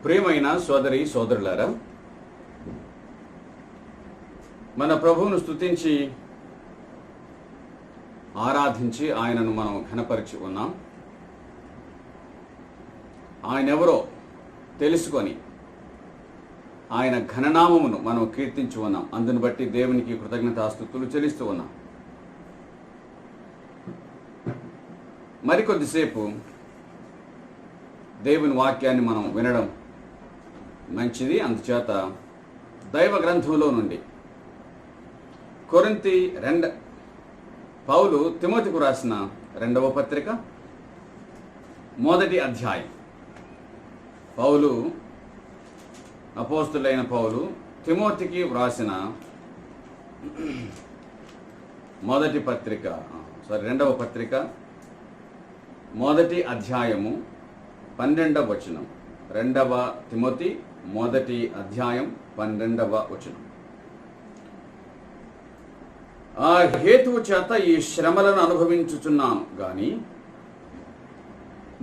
ప్రియమైన సోదరి సోదరులారా, మన ప్రభువును స్తుతించి ఆరాధించి ఆయనను మనం ఘనపరిచి ఉన్నాం. ఆయన ఎవరో తెలుసుకొని ఆయన ఘననామమును మనం కీర్తించి ఉన్నాం. అందును బట్టి దేవునికి కృతజ్ఞతాస్తుతులు చెల్లిస్తూ ఉన్నాం. మరికొద్దిసేపు దేవుని వాక్యాన్ని మనం వినడం మంచిది. అందుచేత దైవ గ్రంథంలో నుండి కొరింథీ పౌలు తిమోతికు రాసిన 2వ పత్రిక 1వ అధ్యాయం. అపోస్తులైన పౌలు తిమోతికి వ్రాసిన 2వ పత్రిక 1వ అధ్యాయము 12వ వచనం. 2వ తిమోతి 1వ అధ్యాయం 12వ వచనం. ఆ హేతువు చేత ఈ శ్రమలను అనుభవించుచున్నాను గాని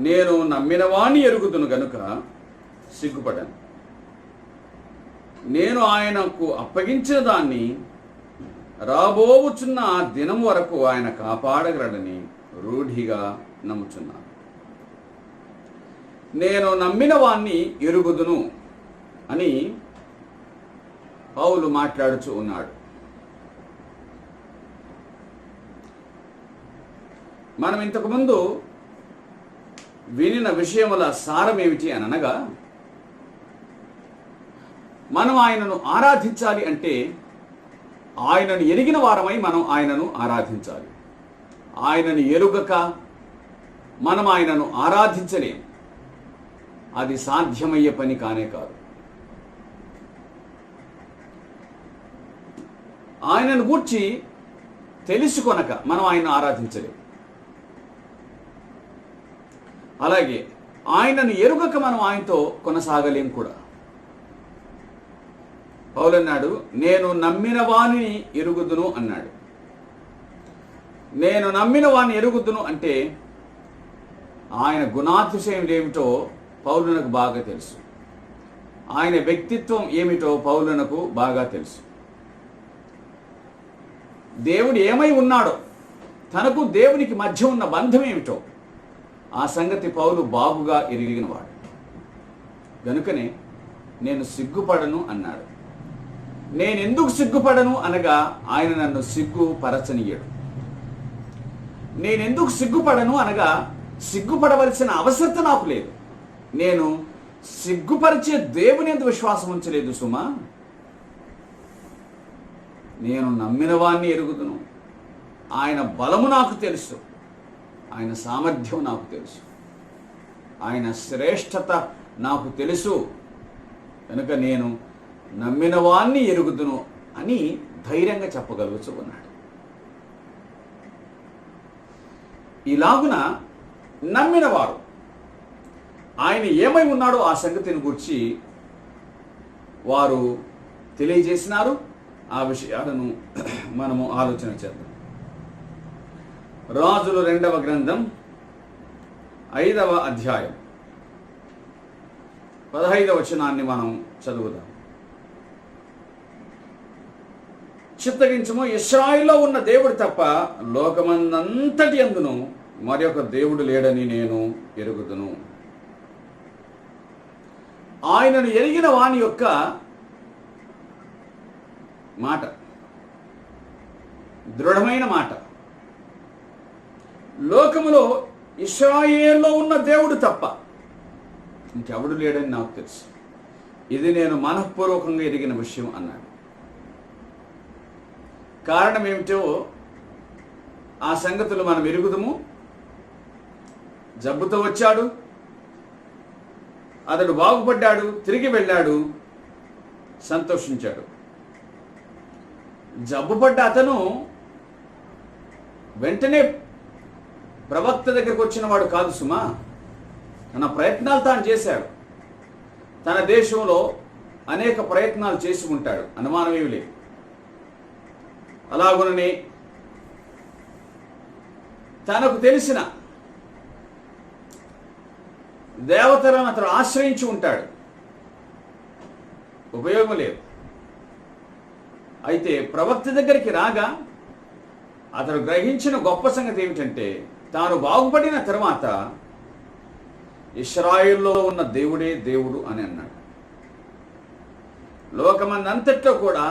నేను నమ్మిన వాణ్ణి ఎరుగుదును గనుక సిగ్గుపడను. నేను ఆయనకు అప్పగించిన దాన్ని రాబోవుచున్న ఆ దినం వరకు ఆయన కాపాడగలడని రూఢిగా నమ్ముచున్నాను. నేను నమ్మిన వాణ్ణి ఎరుగుదును అని పౌలు మాట్లాడుచూ ఉన్నాడు. మనం ఇంతకుముందు వినిన విషయముల సారం ఏమిటి అని అనగా, మనం ఆయనను ఆరాధించాలి అంటే ఆయనను ఎరిగిన వారమై మనం ఆయనను ఆరాధించాలి. ఆయనను ఎరుగక మనం ఆయనను ఆరాధించలేం. అది సాధ్యమయ్యే పని కానే కాదు. ఆయనను గూర్చి తెలుసుకొనక మనం ఆయనను ఆరాధించలేం. అలాగే ఆయనను ఎరుగక మనం ఆయనతో కొనసాగలేం కూడా. పౌలు అన్నాడు, నేను నమ్మిన వాణిని ఎరుగుదును అన్నాడు. నేను నమ్మిన వాణ్ణి ఎరుగుదును అంటే ఆయన గుణాతిశయం ఏమిటో పౌలునకు బాగా తెలుసు. ఆయన వ్యక్తిత్వం ఏమిటో పౌలునకు బాగా తెలుసు. దేవుడు ఏమై ఉన్నాడో, తనకు దేవునికి మధ్య ఉన్న బంధం ఏమిటో ఆ సంగతి పౌలు బాగుగా ఎరిగినవాడు. గనుకనే నేను సిగ్గుపడను అన్నాడు. నేనెందుకు సిగ్గుపడను అనగా ఆయన నన్ను సిగ్గుపరచనీయడు. నేనెందుకు సిగ్గుపడను అనగా సిగ్గుపడవలసిన అవసరత నాకు లేదు. నేను సిగ్గుపరిచే దేవుని యందు విశ్వాసం ఉంచలేదు సుమా. నేను నమ్మిన వాణ్ణి ఎరుగుదును. ఆయన బలము నాకు తెలుసు, ఆయన సామర్థ్యం నాకు తెలుసు, ఆయన శ్రేష్టత నాకు తెలుసు. కనుక నేను నమ్మిన వాణ్ణి ఎరుగుదును అని ధైర్యంగా చెప్పగలుగుతూ ఉన్నాడు. ఇలాగున నమ్మిన వారు ఆయన ఏమై ఉన్నాడో ఆ సంగతిని గురించి వారు తెలియజేసినారు. ఆ విషయాలను మనము ఆలోచన చేద్దాం. రాజులు 2వ గ్రంథం 5వ అధ్యాయం 15వ వచనాన్ని మనం చదువుదాం. చిత్తగించుము, ఇశ్రాయేలులో ఉన్న దేవుడు తప్ప లోకమందంతటి యందును మరొక దేవుడు లేడని నేను ఎరుగుదును. ఆయనను ఎరిగిన వాని యొక్క మాట దృఢమైన మాట. లోకములో ఇశ్రాయేలులో ఉన్న దేవుడు తప్ప ఇంకెవడు లేడని నాకు తెలుసు. ఇది నేను మనఃపూర్వకంగా ఎరిగిన విషయం అన్నాడు. కారణం ఏమిటో ఆ సంగతులు మనం ఎరుగుదుము. జబ్బుతో వచ్చాడు, అతడు బాగుపడ్డాడు, తిరిగి వెళ్ళాడు, సంతోషించాడు. జబ్బుపడ్డ అతను వెంటనే ప్రవక్త దగ్గరికి వచ్చిన వాడు కాదు సుమా. తన ప్రయత్నాలు తాను చేశాడు. తన దేశంలో అనేక ప్రయత్నాలు చేసి ఉంటాడు, అనుమానమేమి లేదు. అలాగుననే తనకు తెలిసిన దేవతలను అతను ఆశ్రయించి ఉంటాడు. ఉపయోగం లేదు. అయితే ప్రవక్త దగ్గరికి రాగా అతడు గ్రహించిన గొప్ప సంగతి ఏమిటంటే, తాను బాగుపడిన తర్వాత ఇశ్రాయేలులో ఉన్న దేవుడే దేవుడు అని అన్నాడు. లోకమందంతట్లో కూడా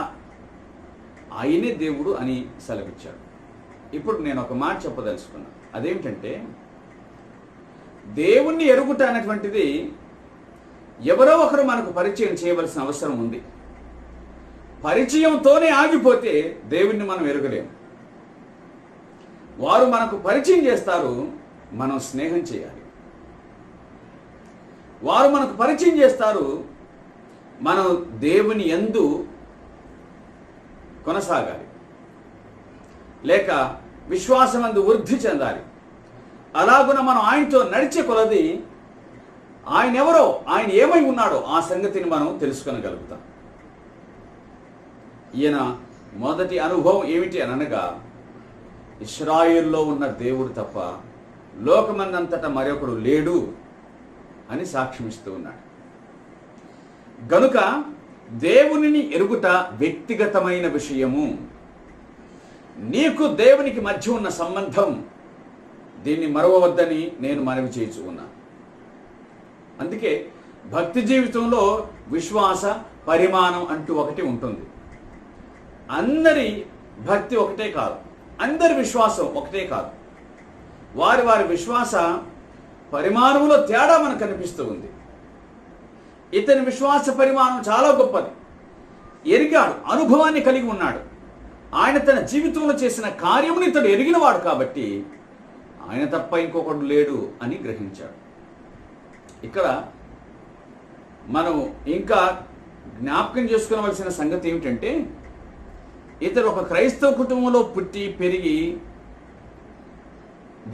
ఆయనే దేవుడు అని సెలవిచ్చాడు. ఇప్పుడు నేను ఒక మాట చెప్పదలుచుకున్నాను. అదేమిటంటే, దేవుణ్ణి ఎరుగుట అనేటువంటిది ఎవరో ఒకరు మనకు పరిచయం చేయవలసిన అవసరం ఉంది. పరిచయంతోనే ఆగిపోతే దేవుణ్ణి మనం ఎరగలేము. వారు మనకు పరిచయం చేస్తారు, మనం స్నేహం చేయాలి. వారు మనకు పరిచయం చేస్తారు, మనం దేవుని యందు కొనసాగాలి, లేక విశ్వాసమందు వృద్ధి చెందాలి. అలాగున మనం ఆయనతో నడిచే కొలది ఆయన ఎవరో, ఆయన ఏమై ఉన్నాడో ఆ సంగతిని మనం తెలుసుకొనగలుగుతాం. ఈయన మొదటి అనుభవం ఏమిటి అనగా, ఇశ్రాయేలులో ఉన్న దేవుడు తప్ప లోకమందంతటా మరొకడు లేడు అని సాక్ష్యమిస్తూ ఉన్నాడు. గనుక దేవునిని ఎరుగుట వ్యక్తిగతమైన విషయము. నీకు దేవునికి మధ్య ఉన్న సంబంధం, దీన్ని మరవవద్దని నేను మనవి చేయించు ఉన్నాను. అందుకే భక్తి జీవితంలో విశ్వాస పరిమాణం అంటూ ఒకటి ఉంటుంది. అందరి భక్తి ఒకటే కాదు, అందరి విశ్వాసం ఒకటే కాదు. వారి వారి విశ్వాస పరిమాణంలో తేడా మనకు కనిపిస్తూ ఉంది. ఇతని విశ్వాస పరిమాణం చాలా గొప్పది. ఎరిగాడు, అనుభవాన్ని కలిగి ఉన్నాడు. ఆయన తన జీవితంలో చేసిన కార్యముని ఇతడు ఎరిగినవాడు కాబట్టి ఆయన తప్ప ఇంకొకడు లేడు అని గ్రహించాడు. ఇక్కడ మనం ఇంకా జ్ఞాపకం చేసుకోవలసిన సంగతి ఏమిటంటే, ఇతడు ఒక క్రైస్తవ కుటుంబంలో పుట్టి పెరిగి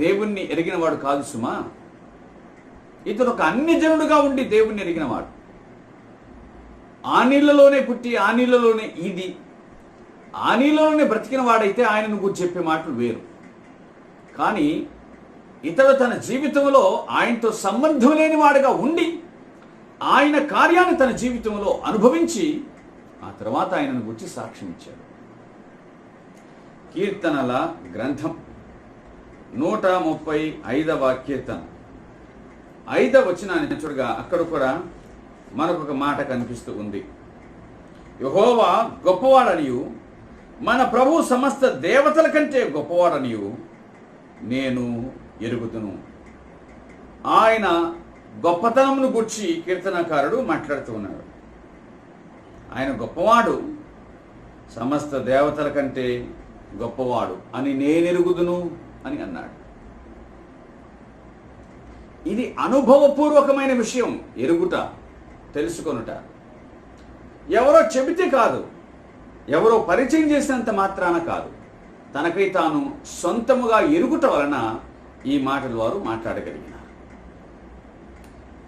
దేవుణ్ణి ఎరిగినవాడు కాదు సుమా. ఇతడు ఒక అన్యజనుడుగా ఉండి దేవుణ్ణి ఎరిగినవాడు. ఆ నీళ్ళలోనే పుట్టి ఆ నీళ్ళలోనే ఈది ఆ నీళ్ళలోనే బ్రతికిన వాడైతే ఆయనను గురించి చెప్పే మాటలు వేరు. కానీ ఇతడు తన జీవితంలో ఆయనతో సంబంధం లేని వాడుగా ఉండి ఆయన కార్యాన్ని తన జీవితంలో అనుభవించి ఆ తర్వాత ఆయనను గురించి సాక్ష్యం ఇచ్చాడు. కీర్తనల గ్రంథం 135వ కీర్తన 5వ వచనాన్ని చూడగా అక్కడ కూడా మనకొక మాట కనిపిస్తూ ఉంది. యెహోవా గొప్పవాడనియు మన ప్రభు సమస్త దేవతల కంటే గొప్పవాడనియు నేను ఎరుగుదును. ఆయన గొప్పతనమును గురించి కీర్తనకారుడు మాట్లాడుతూ ఉన్నాడు. ఆయన గొప్పవాడు, సమస్త దేవతల కంటే గొప్పవాడు అని నేనెరుగుదును అని అన్నాడు. ఇది అనుభవపూర్వకమైన విషయం. ఎరుగుట, తెలుసుకొనుట ఎవరో చెబితే కాదు, ఎవరో పరిచయం చేసినంత మాత్రాన కాదు. తనకై తాను సొంతముగా ఎరుగుట వలన ఈ మాటలు వారు మాట్లాడగలిగినారు.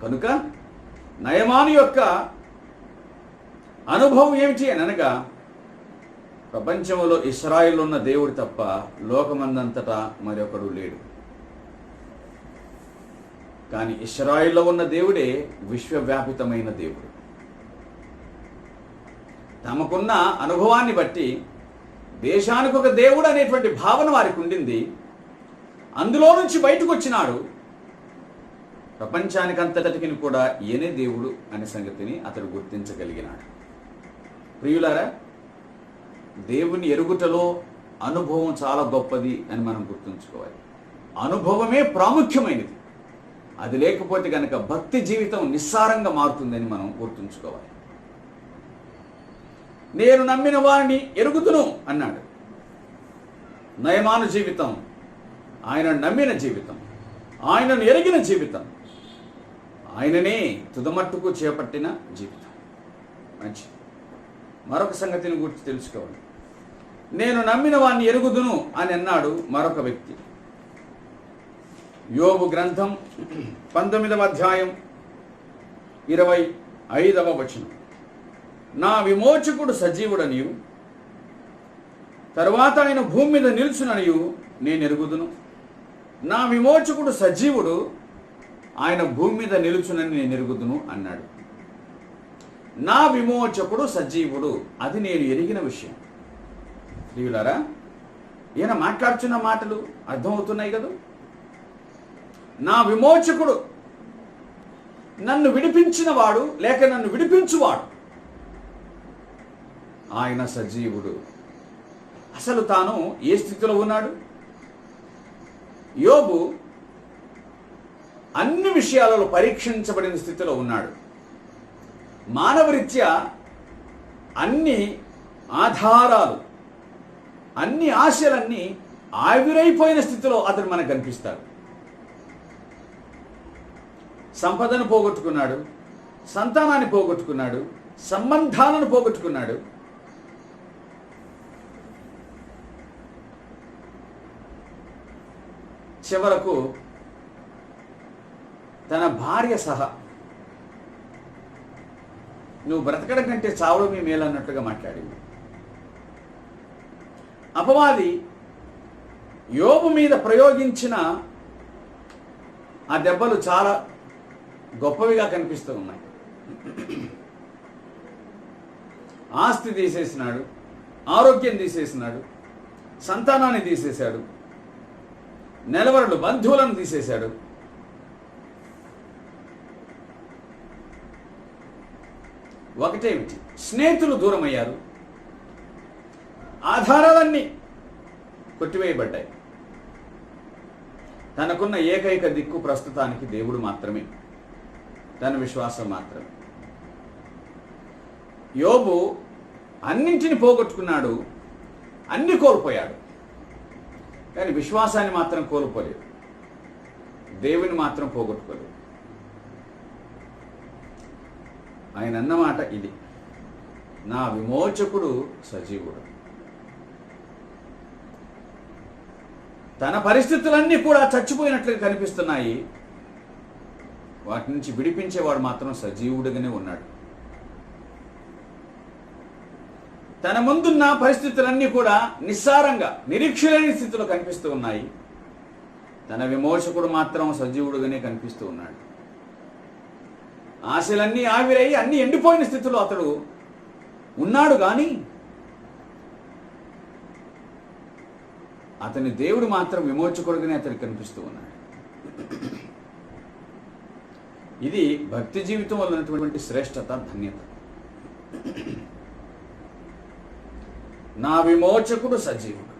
కనుక నయమాను యొక్క అనుభవం ఏమిటి అని అనగా, ప్రపంచంలో ఇశ్రాయేలులో ఉన్న దేవుడు తప్ప లోకమందంతటా మరొకడు లేడు. కానీ ఇశ్రాయేలులో ఉన్న దేవుడే విశ్వవ్యాపితమైన దేవుడు. తమకున్న అనుభవాన్ని బట్టి దేశానికి ఒక దేవుడు అనేటువంటి భావన వారికి ఉండింది. అందులో నుంచి బయటకు వచ్చినాడు. ప్రపంచానికి అంతటికి కూడా ఈయనే దేవుడు అనే సంగతిని అతడు గుర్తించగలిగినాడు. ప్రియులారా, దేవుని ఎరుగుటలో అనుభవం చాలా గొప్పది అని మనం గుర్తుంచుకోవాలి. అనుభవమే ప్రాముఖ్యమైనది. అది లేకపోతే కనుక భక్తి జీవితం నిస్సారంగా మారుతుందని మనం గుర్తుంచుకోవాలి. నేను నమ్మిన వారిని ఎరుగుదును అన్నాడు. నయమాను జీవితం, ఆయన నమ్మిన జీవితం, ఆయనను ఎరిగిన జీవితం, ఆయననే తుదమట్టుకు చేపట్టిన జీవితం. మంచిది. మరొక సంగతిని గురించి తెలుసుకోవాలి. నేను నమ్మిన వారిని ఎరుగుదును అని అన్నాడు మరొక వ్యక్తి. యోబు గ్రంథం 19వ అధ్యాయం 25వ వచనం. నా విమోచకుడు సజీవుడనియు తరువాత ఆయన భూమి మీద నిలుచుననియు నేను ఎరుగుదును. నా విమోచకుడు సజీవుడు, ఆయన భూమి మీద నిలుచునని నేను ఎరుగుదును అన్నాడు. నా విమోచకుడు సజీవుడు, అది నేను ఎరిగిన విషయం. ప్రియులారా, ఈయన మాట్లాడుతున్న మాటలు అర్థమవుతున్నాయి కదా. నా విమోచకుడు, నన్ను విడిపించినవాడు లేక నన్ను విడిపించువాడు, ఆయన సజీవుడు. అసలు తాను ఏ స్థితిలో ఉన్నాడు? యోబు అన్ని విషయాలలో పరీక్షించబడిన స్థితిలో ఉన్నాడు. మానవరీత్యా అన్ని ఆధారాలు, అన్ని ఆశలన్నీ ఆవిరైపోయిన స్థితిలో అతను మనకు కనిపిస్తాడు. సంపదను పోగొట్టుకున్నాడు, సంతానాన్ని పోగొట్టుకున్నాడు, సంబంధాలను పోగొట్టుకున్నాడు. చివరకు తన భార్య సహా నువ్వు బ్రతకడం కంటే చావడమే మేలన్నట్టుగా మాట్లాడింది. అపవాది యోబు మీద ప్రయోగించిన ఆ దెబ్బలు చాలా గొప్పవిగా కనిపిస్తూ ఉన్నాయి. ఆస్తి తీసేసినాడు, ఆరోగ్యం తీసేసినాడు, సంతానాన్ని తీసేశాడు, నెలవరలు బంధువులను తీసేశాడు. ఒకటేమిటి, స్నేహితులు దూరమయ్యారు, ఆధారాలన్నీ కొట్టివేయబడ్డాయి. తనకున్న ఏకైక దిక్కు ప్రస్తుతానికి దేవుడు మాత్రమే, తన విశ్వాసం మాత్రమే. యోబు అన్నింటిని పోగొట్టుకున్నాడు, అన్ని కోల్పోయాడు, కానీ విశ్వాసాన్ని మాత్రం కోల్పోలేదు, దేవుని మాత్రం పోగొట్టుకోలేదు. ఆయన అన్నమాట ఇది, నా విమోచకుడు సజీవుడు. తన పరిస్థితులన్నీ కూడా చచ్చిపోయినట్లుగా కనిపిస్తున్నాయి, వాటి నుంచి విడిపించేవాడు మాత్రం సజీవుడుగానే ఉన్నాడు. తన ముందున్న పరిస్థితులన్నీ కూడా నిస్సారంగా, నిరీక్షలేని స్థితిలో కనిపిస్తూ ఉన్నాయి. తన విమోచకుడు మాత్రం సజీవుడుగానే కనిపిస్తూ ఉన్నాడు. ఆశలన్నీ ఆవిరై అన్ని ఎండిపోయిన స్థితిలో అతడు ఉన్నాడు, కానీ అతని దేవుడు మాత్రం విమోచకుడుగానే అతనికి కనిపిస్తూ ఉన్నాడు. ఇది భక్తి జీవితం వల్ల ఉన్నటువంటి శ్రేష్టత, ధన్యత. నా విమోచకుడు సజీవుడు.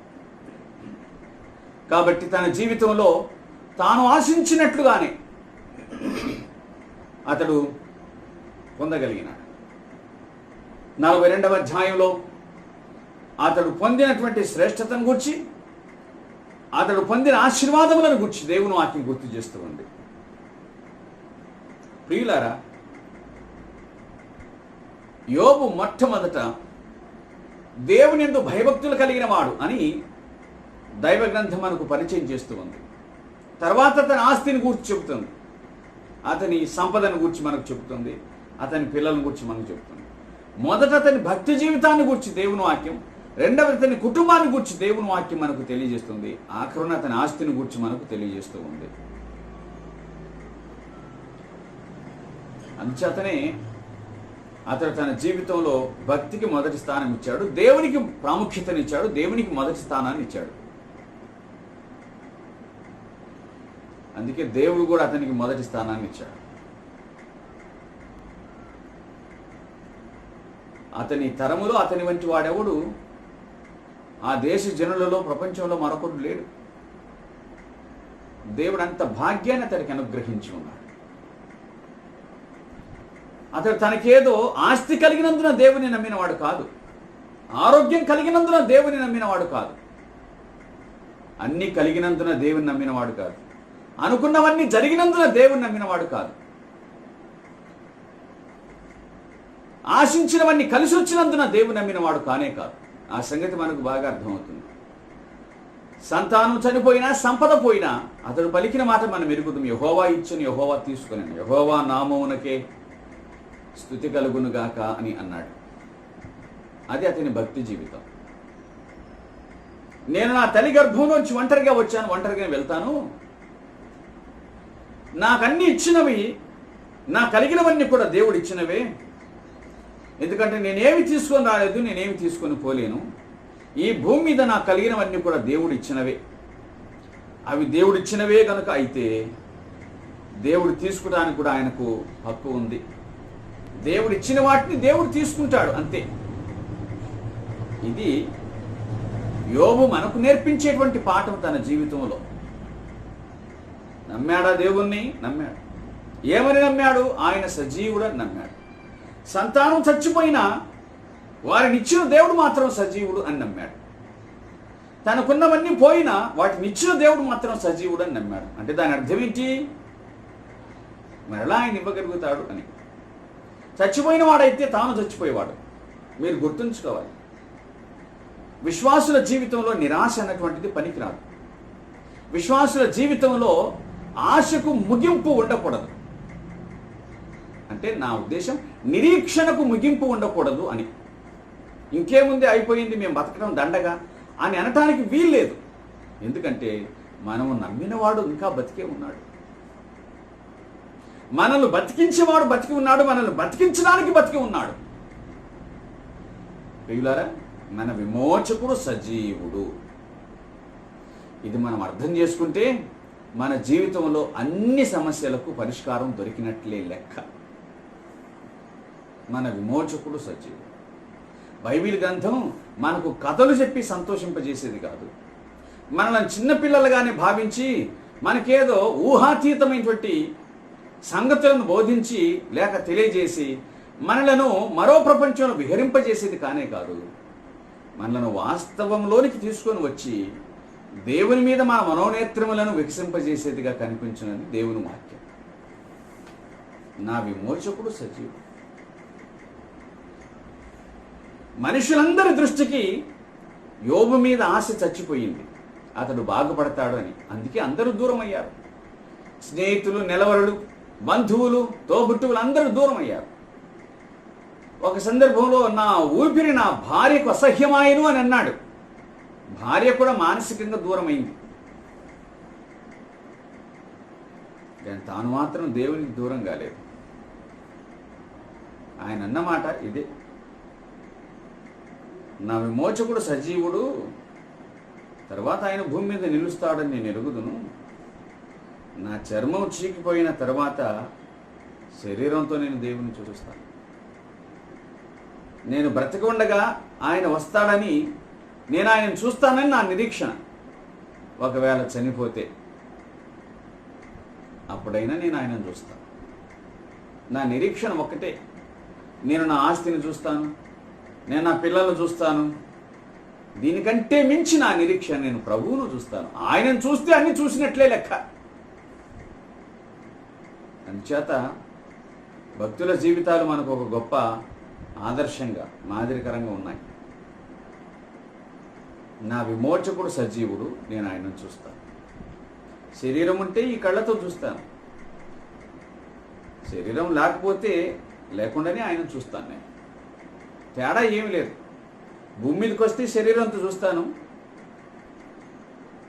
కాబట్టి తన జీవితంలో తాను ఆశించినట్లుగానే అతడు పొందగలిగినాడు. 42వ అధ్యాయంలో అతడు పొందినటువంటి శ్రేష్టతను గూర్చి, అతడు పొందిన ఆశీర్వాదములను గూర్చి దేవుని వాక్యం గుర్తు చేస్తూ ఉంది. ప్రియులారా, యోబు మొట్టమొదట దేవుని యందు భయభక్తులు కలిగిన వాడు అని దైవ గ్రంథం మనకు పరిచయం చేస్తూ ఉంది. తర్వాత తన ఆస్తిని గూర్చి చెబుతుంది, అతని సంపదను గూర్చి మనకు చెబుతుంది, అతని పిల్లలను గూర్చి మనకు చెబుతుంది. మొదట అతని భక్తి జీవితాన్ని గూర్చి దేవుని వాక్యం, రెండవ అతని కుటుంబాన్ని గూర్చి దేవుని వాక్యం మనకు తెలియజేస్తుంది, ఆఖరున అతని ఆస్తిని గూర్చి మనకు తెలియజేస్తూ ఉంది. అందుచేతనే అతడు తన జీవితంలో భక్తికి మొదటి స్థానం ఇచ్చాడు, దేవునికి ప్రాముఖ్యతనిచ్చాడు, దేవునికి మొదటి స్థానాన్ని ఇచ్చాడు. అందుకే దేవుడు కూడా అతనికి మొదటి స్థానాన్ని ఇచ్చాడు. అతని తరములో అతని వంటి వాడెవడు ఆ దేశ జనులలో, ప్రపంచంలో మరొకడు లేడు. దేవుడు అంత భాగ్యాన్ని అతనికి అనుగ్రహించి ఉన్నాడు. అతడు తనకేదో ఆస్తి కలిగినందున దేవుని నమ్మినవాడు కాదు, ఆరోగ్యం కలిగినందున దేవుని నమ్మినవాడు కాదు, అన్నీ కలిగినందున దేవుని నమ్మినవాడు కాదు, అనుకున్నవన్నీ జరిగినందున దేవుని నమ్మినవాడు కాదు, ఆశించినవన్నీ కలిసి వచ్చినందున దేవుని నమ్మినవాడు కానే కాదు. ఆ సంగతి మనకు బాగా అర్థమవుతుంది. సంతానం చనిపోయినా, సంపద పోయినా అతడు పలికిన మాట మనం ఎరుగుతాం, యెహోవా ఇచ్చును యెహోవా తీసుకుని, యెహోవా నామమునకే స్తుతి కలుగునుగాక అని అన్నాడు. అది అతని భక్తి జీవితం. నేను నా తల్లి గర్భంలోంచి ఒంటరిగా వచ్చాను, ఒంటరిగా వెళ్తాను, నాకన్నీ ఇచ్చినవి, నా కలిగినవన్నీ కూడా దేవుడు ఇచ్చినవే, ఎందుకంటే నేనేమి తీసుకొని రాలేదు, నేనేమి తీసుకొని పోలేను. ఈ భూమి మీద నాకు కలిగినవన్నీ కూడా దేవుడు ఇచ్చినవే. అవి దేవుడు ఇచ్చినవే కనుక అయితే దేవుడు తీసుకోవడానికి కూడా ఆయనకు హక్కు ఉంది. దేవుడు ఇచ్చిన వాటిని దేవుడు తీసుకుంటాడు, అంతే. ఇది యోబు మనకు నేర్పించేటువంటి పాఠం తన జీవితంలో. నమ్మాడా దేవుణ్ణి? నమ్మాడు. ఏమని నమ్మాడు? ఆయన సజీవుడని నమ్మాడు. సంతానం చచ్చిపోయినా వారిని ఇచ్చిన దేవుడు మాత్రం సజీవుడు అని నమ్మాడు. తనకున్నవన్నీ పోయినా వాటిని ఇచ్చిన దేవుడు మాత్రం సజీవుడు అని నమ్మాడు. అంటే దాని అర్థం ఏంటి? మరలా ఆయన ఇవ్వగలుగుతాడు అని. చచ్చిపోయిన వాడైతే తాను చచ్చిపోయేవాడు. మీరు గుర్తుంచుకోవాలి, విశ్వాసుల జీవితంలో నిరాశ అన్నటువంటిది పనికిరాదు. విశ్వాసుల జీవితంలో ఆశకు ముగింపు ఉండకూడదు. అంటే నా ఉద్దేశం నిరీక్షణకు ముగింపు ఉండకూడదు అని. ఇంకేముంది, అయిపోయింది, మేము బతకడం దండగా అని అనటానికి వీల్లేదు. ఎందుకంటే మనము నమ్మినవాడు ఇంకా బతికే ఉన్నాడు. మనల్ని బతికించేవాడు బతికి ఉన్నాడు. మనల్ని బతికించడానికి బతికి ఉన్నాడు. ప్రియులారా, మన విమోచకుడు సజీవుడు. ఇది మనం అర్థం చేసుకుంటే మన జీవితంలో అన్ని సమస్యలకు పరిష్కారం దొరికినట్లే లెక్క. మన విమోచకుడు సజీవుడు. బైబిల్ గ్రంథం మనకు కథలు చెప్పి సంతోషింపజేసేది కాదు. మనల్ని చిన్నపిల్లలుగానే భావించి మనకేదో ఊహాతీతమైనటువంటి సంగతులను బోధించి లేక తెలియజేసి మనలను మరో ప్రపంచంలో విహరింపజేసేది కానే కాదు. మనలను వాస్తవంలోనికి తీసుకొని వచ్చి దేవుని మీద మన మనోనేత్రములను వికసింపజేసేదిగా కనిపించినది దేవుని వాక్యం. నా విమోచకుడు సజీవుడు. మనుషులందరి దృష్టికి యోబు మీద ఆశ చచ్చిపోయింది, అతడు బాగుపడతాడు అని. అందుకే అందరూ దూరం అయ్యారు. స్నేహితులు, నెలవరులు, బంధువులు, తోబుట్టువులు అందరూ దూరం అయ్యారు. ఒక సందర్భంలో నా ఊపిరి నా భార్యకు అసహ్యమాయను అని అన్నాడు. భార్య కూడా మానసికంగా దూరం అయింది. కానీ తాను మాత్రం దేవునికి దూరం కాలేదు. ఆయన అన్నమాట ఇదే, నా విమోచకుడు సజీవుడు, తర్వాత ఆయన భూమి మీద నిలుస్తాడని నేను ఎరుగుదును. నా చర్మం చీకిపోయిన తర్వాత శరీరంతో నేను దేవుని చూస్తాను. నేను బ్రతికి ఉండగా ఆయన వస్తాడని, నేను ఆయనను చూస్తానని నా నిరీక్షణ. ఒకవేళ చనిపోతే అప్పుడైనా నేను ఆయనను చూస్తాను. నా నిరీక్షణ ఒక్కటే, నేను నా ఆస్తిని చూస్తాను, నేను నా పిల్లలను చూస్తాను. దీనికంటే మించి నా నిరీక్షణ, నేను ప్రభువును చూస్తాను. ఆయనను చూస్తే అన్ని చూసినట్లే లెక్క. అందుచేత భక్తుల జీవితాలు మనకు ఒక గొప్ప ఆదర్శంగా, మాదిరికరంగా ఉన్నాయి. నా విమోచకుడు సజీవుడు, నేను ఆయనను చూస్తాను. శరీరం ఉంటే ఈ కళ్ళతో చూస్తాను, శరీరం లేకపోతే లేకుండానే ఆయనను చూస్తాను. నేను తేడా ఏమి లేదు. భూమి మీదకి వస్తే శరీరంతో చూస్తాను,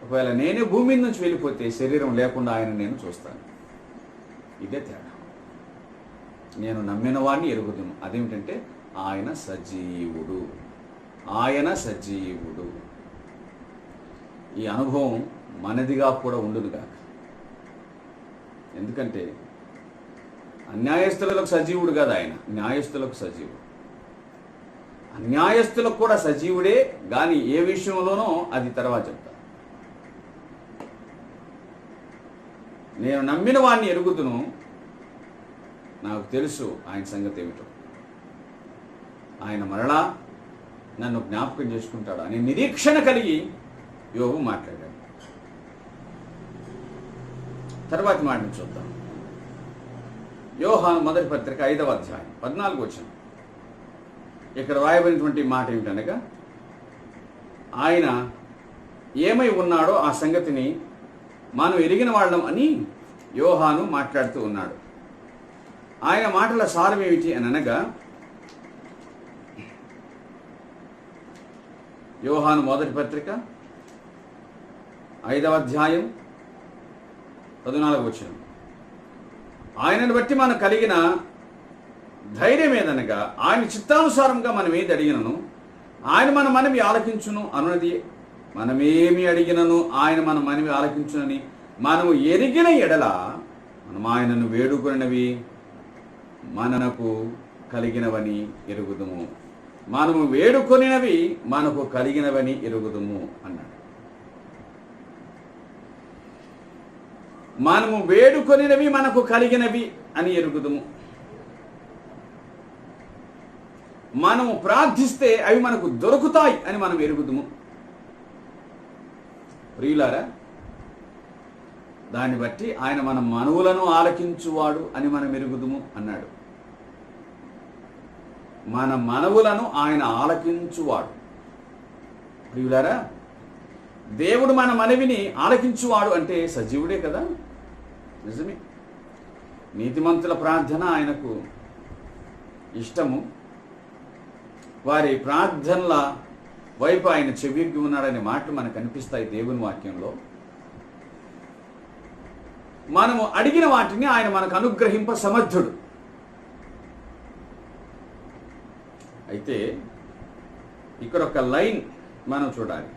ఒకవేళ నేనే భూమి మీద నుంచి వెళ్ళిపోతే శరీరం లేకుండా ఆయన నేను చూస్తాను. ఇదే తేడా. నేను నమ్మిన వాడిని ఎరుగుదును. అదేమిటంటే ఆయన సజీవుడు, ఆయన సజీవుడు. ఈ అనుభవం మనదిగా కూడా ఉండునుగాక. ఎందుకంటే అన్యాయస్తులకు సజీవుడు కాదు ఆయన, న్యాయస్తులకు సజీవుడు. అన్యాయస్తులకు కూడా సజీవుడే, కానీ ఏ విషయంలోనో అది తర్వాత చెప్తాను. నేను నమ్మిన వాడిని ఎరుగుదును, నాకు తెలుసు ఆయన సంగతి ఏమిటో. ఆయన మరలా నన్ను జ్ఞాపకం చేసుకుంటాడు అనే నిరీక్షణ కలిగి యోబు మాట్లాడాడు. తర్వాతి మాటను చూద్దాం. యోహాను మొదటి పత్రిక 5వ అధ్యాయం 14వ వచనం. ఇక్కడ రాయబడినటువంటి మాట ఏమిటనగా, ఆయన ఏమై ఉన్నాడో ఆ సంగతిని మనం ఎరిగిన వాళ్ళం అని యోహాను మాట్లాడుతూ ఉన్నాడు. ఆయన మాటల సారం ఏమిటి అని అనగా, యోహాను మొదటి పత్రిక 5వ అధ్యాయం 14వ వచనం. ఆయనను బట్టి మనకు కలిగిన ధైర్యం ఏదనగా ఆయన చిత్తానుసారంగా మనం ఏది అడిగినను ఆయన మన మనవి ఆలకించును అనున్నది. మనమేమి అడిగినను ఆయన మన మనవి ఆలకించునని మనము ఎరిగిన ఎడల మనం ఆయనను వేడుకొనినవి మనకు కలిగినవని ఎరుగుదుము. మనము వేడుకొనినవి మనకు కలిగినవని ఎరుగుదుము అన్నాడు. మనము వేడుకొనినవి మనకు కలిగినవి అని ఎరుగుదుము. మనము ప్రార్థిస్తే అవి మనకు దొరుకుతాయి అని మనం ఎరుగుదుము. ప్రియులారా, దాన్ని బట్టి ఆయన మన మనవులను ఆలకించువాడు అని మనం ఎరుగుదుము అన్నాడు. మన మనవులను ఆయన ఆలకించువాడు. ప్రియులారా, దేవుడు మన మనవిని ఆలకించువాడు అంటే సజీవుడే కదా. నిజమే. నీతిమంతుల ప్రార్థన ఆయనకు ఇష్టము. వారి ప్రార్థనల వైపు ఆయన చెవిగ్గి ఉన్నాడనే మాటలు మనకు కనిపిస్తాయి దేవుని వాక్యంలో. మనము అడిగిన వాటిని ఆయన మనకు అనుగ్రహింప సమర్థుడు. అయితే ఇక్కడ ఒక లైన్ మనం చూడాలి.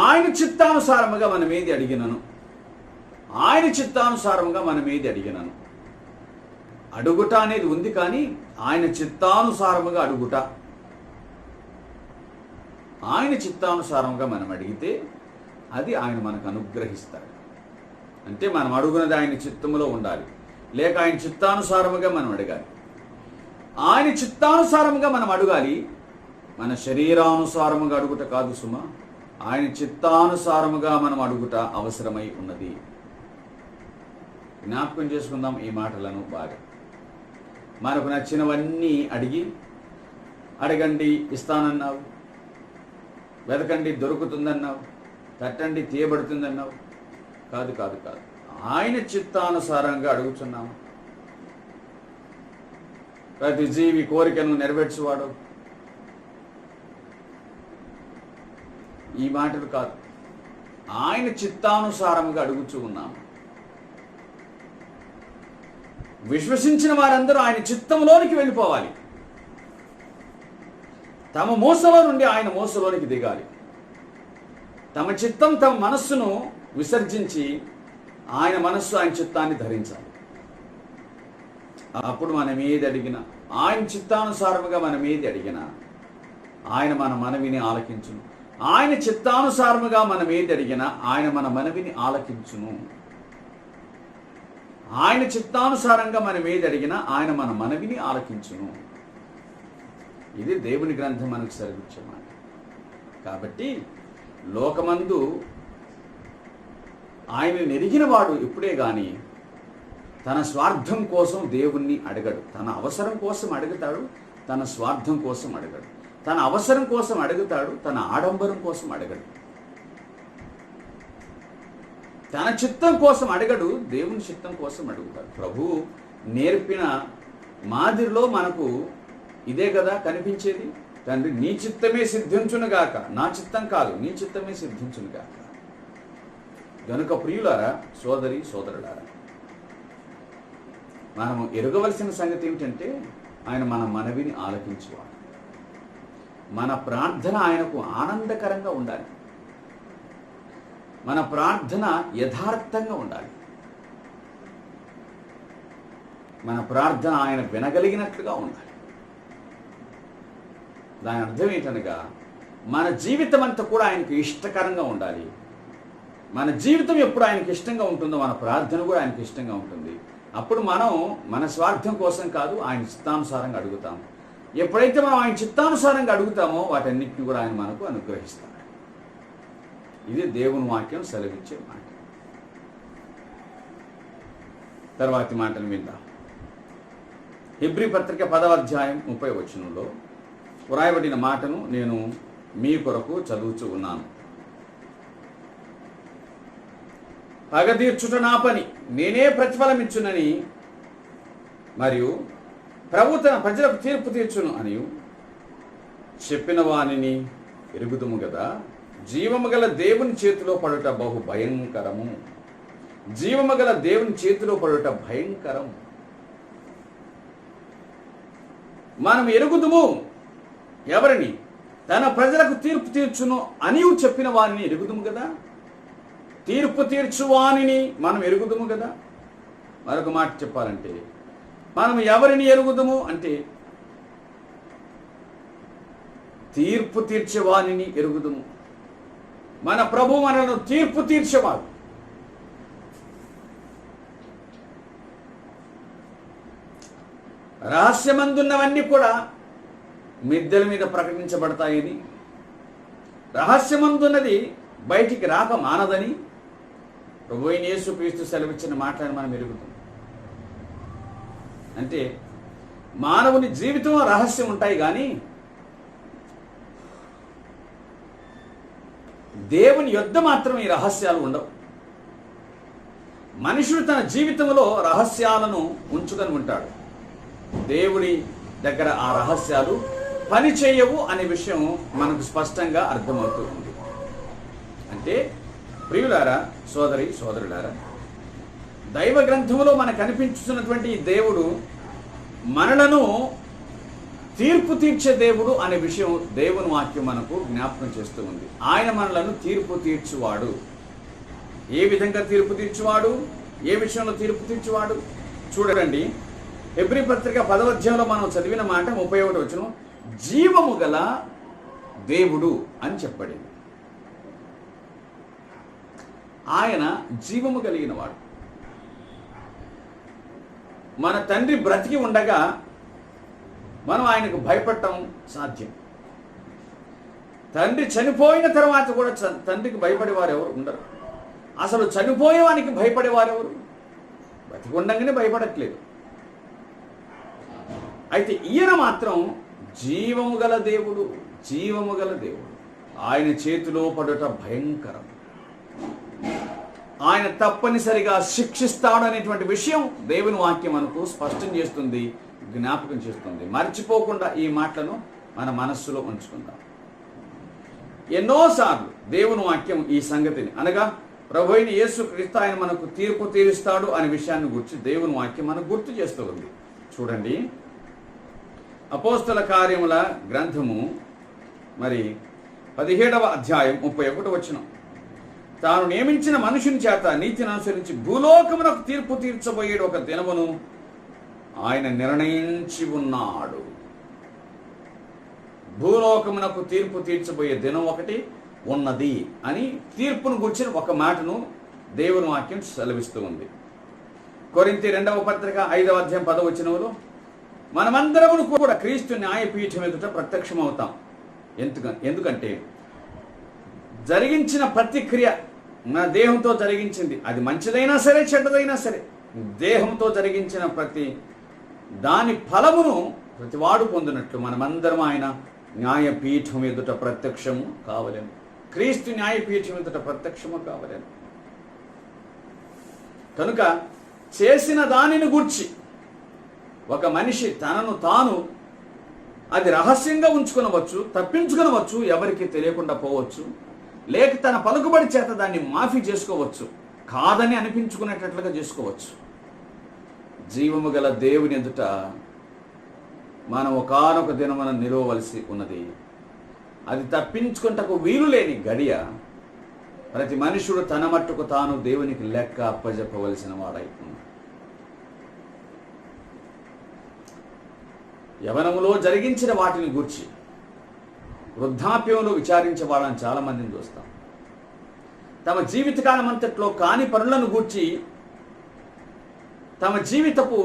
ఆయన చిత్తానుసారముగా మనం ఏది అడిగినను, ఆయన చిత్తానుసారముగా మనం ఏది అడిగినను. అడుగుట అనేది ఉంది, కానీ ఆయన చిత్తానుసారముగా అడుగుట. ఆయన చిత్తానుసారముగా మనం అడిగితే అది ఆయన మనకు అనుగ్రహిస్తాడు. అంటే మనం అడుగునది ఆయన చిత్తములో ఉండాలి, లేక ఆయన చిత్తానుసారముగా మనం అడగాలి. ఆయన చిత్తానుసారముగా మనం అడగాలి. మన శరీరానుసారముగా అడుగుట కాదు సుమా, ఆయన చిత్తానుసారముగా మనం అడుగుట అవసరమై ఉన్నది. జ్ఞాపకం చేసుకుందాం ఈ మాటలను బాగా. మనకు నచ్చినవన్నీ అడగండి ఇస్తానన్నావు, వెతకండి దొరుకుతుందన్నావు, తట్టండి తీయబడుతుందన్నావు. కాదు కాదు కాదు, ఆయన చిత్తానుసారంగా అడుగుతున్నాము. ప్రతి జీవి కోరికను నెరవేర్చువాడు. ఈ మాటలు కాదు, ఆయన చిత్తానుసారముగా అడుగుచూ ఉన్నాము. విశ్వసించిన వారందరూ ఆయన చిత్తంలోనికి వెళ్ళిపోవాలి. తమ మోసలో నుండి ఆయన మోసలోనికి దిగాలి. తమ చిత్తం తమ మనస్సును విసర్జించి ఆయన మనస్సు ఆయన చిత్తాన్ని ధరించాలి. అప్పుడు మనం ఏది అడిగినా, ఆయన చిత్తానుసారముగా మనం ఏది అడిగినా ఆయన మన మనవిని ఆలకించును. ఆయన చిత్తానుసారముగా మనం ఏది అడిగినా ఆయన మన మనవిని ఆలకించును. ఆయన చిత్తానుసారంగా మనం ఏది అడిగినా ఆయన మన మనవిని ఆలకించును. ఇది దేవుని గ్రంథం మనకు సెలవిచ్చే మాట. కాబట్టి లోకమందు ఆయన నెరిగిన వాడు ఎప్పుడే గాని తన స్వార్థం కోసం దేవుణ్ణి అడగడు. తన అవసరం కోసం అడుగుతాడు, తన స్వార్థం కోసం అడగడు. తన అవసరం కోసం అడుగుతాడు, తన ఆడంబరం కోసం అడగడు. తన చిత్తం కోసం అడగడు, దేవుని చిత్తం కోసం అడుగుతాడు. ప్రభు నేర్పిన మాదిరిలో మనకు ఇదే కదా కనిపించేది. తండ్రి నీ చిత్తమే సిద్ధించునుగాక, నా చిత్తం కాదు, నీ చిత్తమే సిద్ధించునుగాక. గనుక ప్రియులారా, సోదరి సోదరులారా, మనము ఎరగవలసిన సంగతి ఏమిటంటే ఆయన మన మనవిని ఆలకించువాడు. మన ప్రార్థన ఆయనకు ఆనందకరంగా ఉండాలి. మన ప్రార్థన యథార్థంగా ఉండాలి. మన ప్రార్థన ఆయన వినగలిగినట్లుగా ఉండాలి. దాని అర్థం ఏంటనగా మన జీవితం అంతా కూడా ఆయనకు ఇష్టకరంగా ఉండాలి. మన జీవితం ఎప్పుడు ఆయనకి ఇష్టంగా ఉంటుందో మన ప్రార్థన కూడా ఆయనకి ఇష్టంగా ఉంటుంది. అప్పుడు మనం మన స్వార్థం కోసం కాదు, ఆయన చిత్తానుసారంగా అడుగుతాం. ఎప్పుడైతే మనం ఆయన చిత్తానుసారంగా అడుగుతామో వాటన్నిటిని కూడా ఆయన మనకు అనుగ్రహిస్తాడు. ఇది దేవుని వాక్యం సెలవిచ్చే మాట. తర్వాతి మాటలు విందాం. హెబ్రీ పత్రిక 10వ అధ్యాయం 30వ వచనంలో వ్రాయబడిన మాటను నేను మీ కొరకు చదువుతూ ఉన్నాను. పగ తీర్చుట నా పని, నేనే ప్రతిఫలమిచ్చునని, మరియు ప్రభు తన ప్రజలకు తీర్పు తీర్చును అని చెప్పిన వానిని ఎరుగుదుము కదా. జీవము గల దేవుని చేతిలో పడుట బహు భయంకరము. జీవము గల దేవుని చేతిలో పడుట భయంకరం. మనం ఎరుగుదుము. ఎవరిని? తన ప్రజలకు తీర్పు తీర్చును అని చెప్పిన వారిని ఎరుగుదుము కదా. తీర్పు తీర్చువానిని మనం ఎరుగుదుము కదా. మరొక మాట చెప్పాలంటే మనం ఎవరిని ఎరుగుదుము అంటే తీర్పు తీర్చేవానిని ఎరుగుదుము. మన ప్రభు మనను తీర్పు తీర్చేవాడు. రహస్యమందున్నవన్నీ కూడా మిద్దెల మీద ప్రకటించబడతాయని, రహస్యమందున్నది బయటికి రాక మానదని ప్రభువైన యేసుక్రీస్తు సెలవిచ్చిన మాటలను మనం ఎరుగుతాం. అంటే మానవుని జీవితం రహస్యం ఉంటాయి కానీ దేవుని యొద్ద మాత్రం ఈ రహస్యాలు ఉండవు. మనుషుడు తన జీవితంలో రహస్యాలను ఉంచుకొని ఉంటాడు. దేవుని దగ్గర ఆ రహస్యాలు పని చేయవు అనే విషయం మనకు స్పష్టంగా అర్థమవుతుంది. అంటే ప్రియులారా, సోదరి సోదరులారా, దైవ గ్రంథంలో మనకు కనిపించుతున్నటువంటి ఈ దేవుడు మనలను తీర్పు తీర్చే దేవుడు అనే విషయం దేవుని వాక్యం మనకు జ్ఞాపకం చేస్తూ ఉంది. ఆయన మనలను తీర్పు తీర్చువాడు. ఏ విధంగా తీర్పు తీర్చువాడు? ఏ విషయంలో తీర్పు తీర్చువాడు? చూడండి, హెబ్రీ పత్రిక 10వ అధ్యాయంలో మనం చదివిన మాట 31వ వచనం, జీవము గల దేవుడు అని చెప్పబడింది. ఆయన జీవము కలిగిన వాడు. మన తండ్రి బ్రతికి ఉండగా మనం ఆయనకు భయపడటం సాధ్యం. తండ్రి చనిపోయిన తర్వాత కూడా తండ్రికి భయపడేవారు ఎవరు ఉండరు. అసలు చనిపోయేవానికి భయపడేవారు ఎవరు? బ్రతికి ఉండగానే భయపడట్లేదు. అయితే ఈయన మాత్రం జీవము గల దేవుడు. జీవము గల దేవుడు. ఆయన చేతిలో పడుట భయంకరం. ఆయన తప్పనిసరిగా శిక్షిస్తాడు అనేటువంటి విషయం దేవుని వాక్యం మనకు స్పష్టం చేస్తుంది, జ్ఞాపకం చేస్తుంది. మర్చిపోకుండా ఈ మాటలను మన మనస్సులో ఉంచుకుందాం. ఎన్నోసార్లు దేవుని వాక్యం ఈ సంగతిని, అనగా ప్రభువైన యేసుక్రీస్తు ఆయన మనకు తీర్పు తీరుస్తాడు అనే విషయాన్ని గురించి దేవుని వాక్యం మనకు గుర్తు చేస్తూ ఉంది. చూడండి, అపోస్తల కార్యముల గ్రంథము 17వ అధ్యాయం 31వ వచనం, తాను నియమించిన మనుషుని చేత నీతిని అనుసరించి భూలోకమునకు తీర్పు తీర్చబోయేడు ఒక దినమును ఆయన నిర్ణయించి ఉన్నాడు. భూలోకమునకు తీర్పు తీర్చబోయే దినం ఒకటి ఉన్నది అని తీర్పును గుర్చిన ఒక మాటను దేవుని వాక్యం సెలవిస్తూ ఉంది. కొరింథీ 2వ పత్రిక 5వ అధ్యాయం 10వ వచనంలో, మనమందరము కూడా క్రీస్తు న్యాయపీఠం ఎదుట ప్రత్యక్షమవుతాం. ఎందుకంటే జరిగించిన ప్రతిక్రియ మన దేహంతో జరిగించింది, అది మంచిదైనా సరే చెడ్డదైనా సరే, దేహంతో జరిగించిన ప్రతి దాని ఫలమును ప్రతివాడు పొందినట్లు మనమందరం ఆయన న్యాయపీఠం ఎదుట ప్రత్యక్షము కావలేము. క్రీస్తు న్యాయపీఠం ఎదుట ప్రత్యక్షము కావలేము. కనుక చేసిన దానిని గూర్చి ఒక మనిషి తనను తాను అది రహస్యంగా ఉంచుకొనవచ్చు, తప్పించుకొనవచ్చు, ఎవరికి తెలియకుండా పోవచ్చు, లేక తన పలుకుబడి చేత దాన్ని మాఫీ చేసుకోవచ్చు, కాదని అనిపించుకునేటట్లుగా చేసుకోవచ్చు. జీవము గల దేవుని ఎదుట మనం ఒకానొక దినమున నిలవవలసి ఉన్నది. అది తప్పించుకుంటకు వీలు లేని గడియ ప్రతి మనుషుడు తన మట్టుకు తాను దేవునికి లెక్క అప్పజెప్పవలసిన వాడై ఉన్నాడు. యవనములో జరిగించిన వాటిని గూర్చి వృద్ధాప్యంలో విచారించే వాళ్ళని చాలా మందిని చూస్తాం. తమ జీవితకాలం అంతట్లో కాని పనులను గూర్చి తమ జీవితపు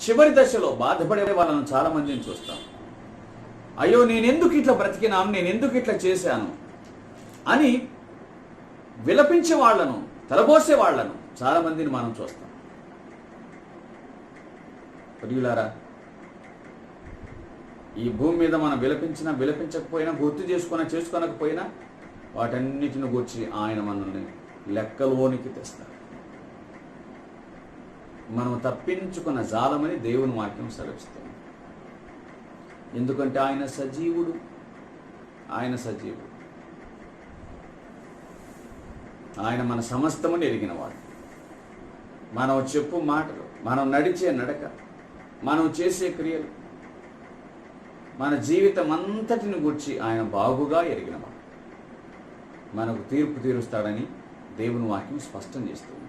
చివరి దశలో బాధపడే వాళ్ళను చాలా మందిని చూస్తాం. అయ్యో, నేనెందుకు ఇట్లా బ్రతికినాను, నేనెందుకు ఇట్లా చేశాను అని విలపించే వాళ్లను, తలబోసే వాళ్లను చాలా మందిని మనం చూస్తాం. ప్రియులారా, ఈ భూమి మీద మనం విలపించినా విలపించకపోయినా, గుర్తు చేసుకోనకపోయినా వాటన్నిటిని గూర్చి ఆయన మనల్ని లెక్కలోనికి తెస్తాడు. మనం తప్పించుకున్న జాలమని దేవుని వాక్యం సెలవిస్తుంది. ఎందుకంటే ఆయన సజీవుడు. ఆయన సజీవుడు. ఆయన మన సమస్తముని ఎరిగినవాడు. మనం చెప్పు మాటలు, మనం నడిచే నడక, మనం చేసే క్రియలు మన జీవితం అంతటిని గూర్చి ఆయన బాగుగా ఎరిగినవాడు. మనకు తీర్పు తీరుస్తాడని దేవుని వాక్యం స్పష్టం చేస్తుంది.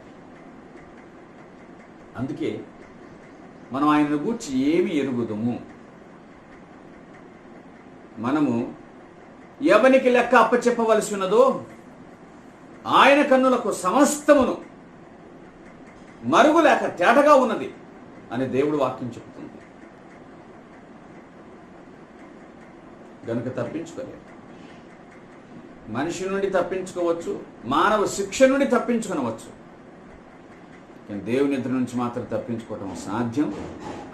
అందుకే మనం ఆయనను గూర్చి ఏమి ఎరుగుదము? మనము ఎవనికి లెక్క అప్పచెప్పవలసి ఉన్నదో ఆయన కన్నులకు సమస్తమును మరుగులేక తేటగా ఉన్నది అని దేవుడు వాక్యం చెప్తుంది. గనుక తప్పించుకోలేదు. మనిషి నుండి తప్పించుకోవచ్చు, మానవ శిక్ష నుండి తప్పించుకొనవచ్చు, కానీ దేవుని ఎదురు నుంచి మాత్రం తప్పించుకోవటం సాధ్యం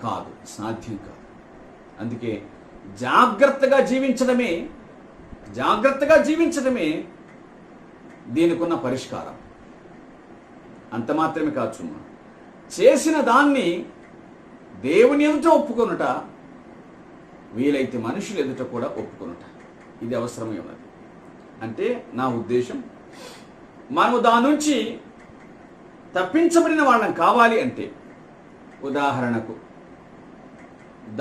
కాదు. అందుకే జాగ్రత్తగా జీవించడమే దీనికున్న పరిష్కారం. అంత మాత్రమే కాదు సుమా, చేసిన దాన్ని దేవుని ఎదుట ఒప్పుకొనుట, వీలైతే మనుషులు ఎదుట కూడా ఒప్పుకొనుట, ఇది అవసరమై ఉన్నది. అంటే నా ఉద్దేశం, మనము దాని నుంచి తప్పించబడిన వాళ్ళం కావాలి అంటే, ఉదాహరణకు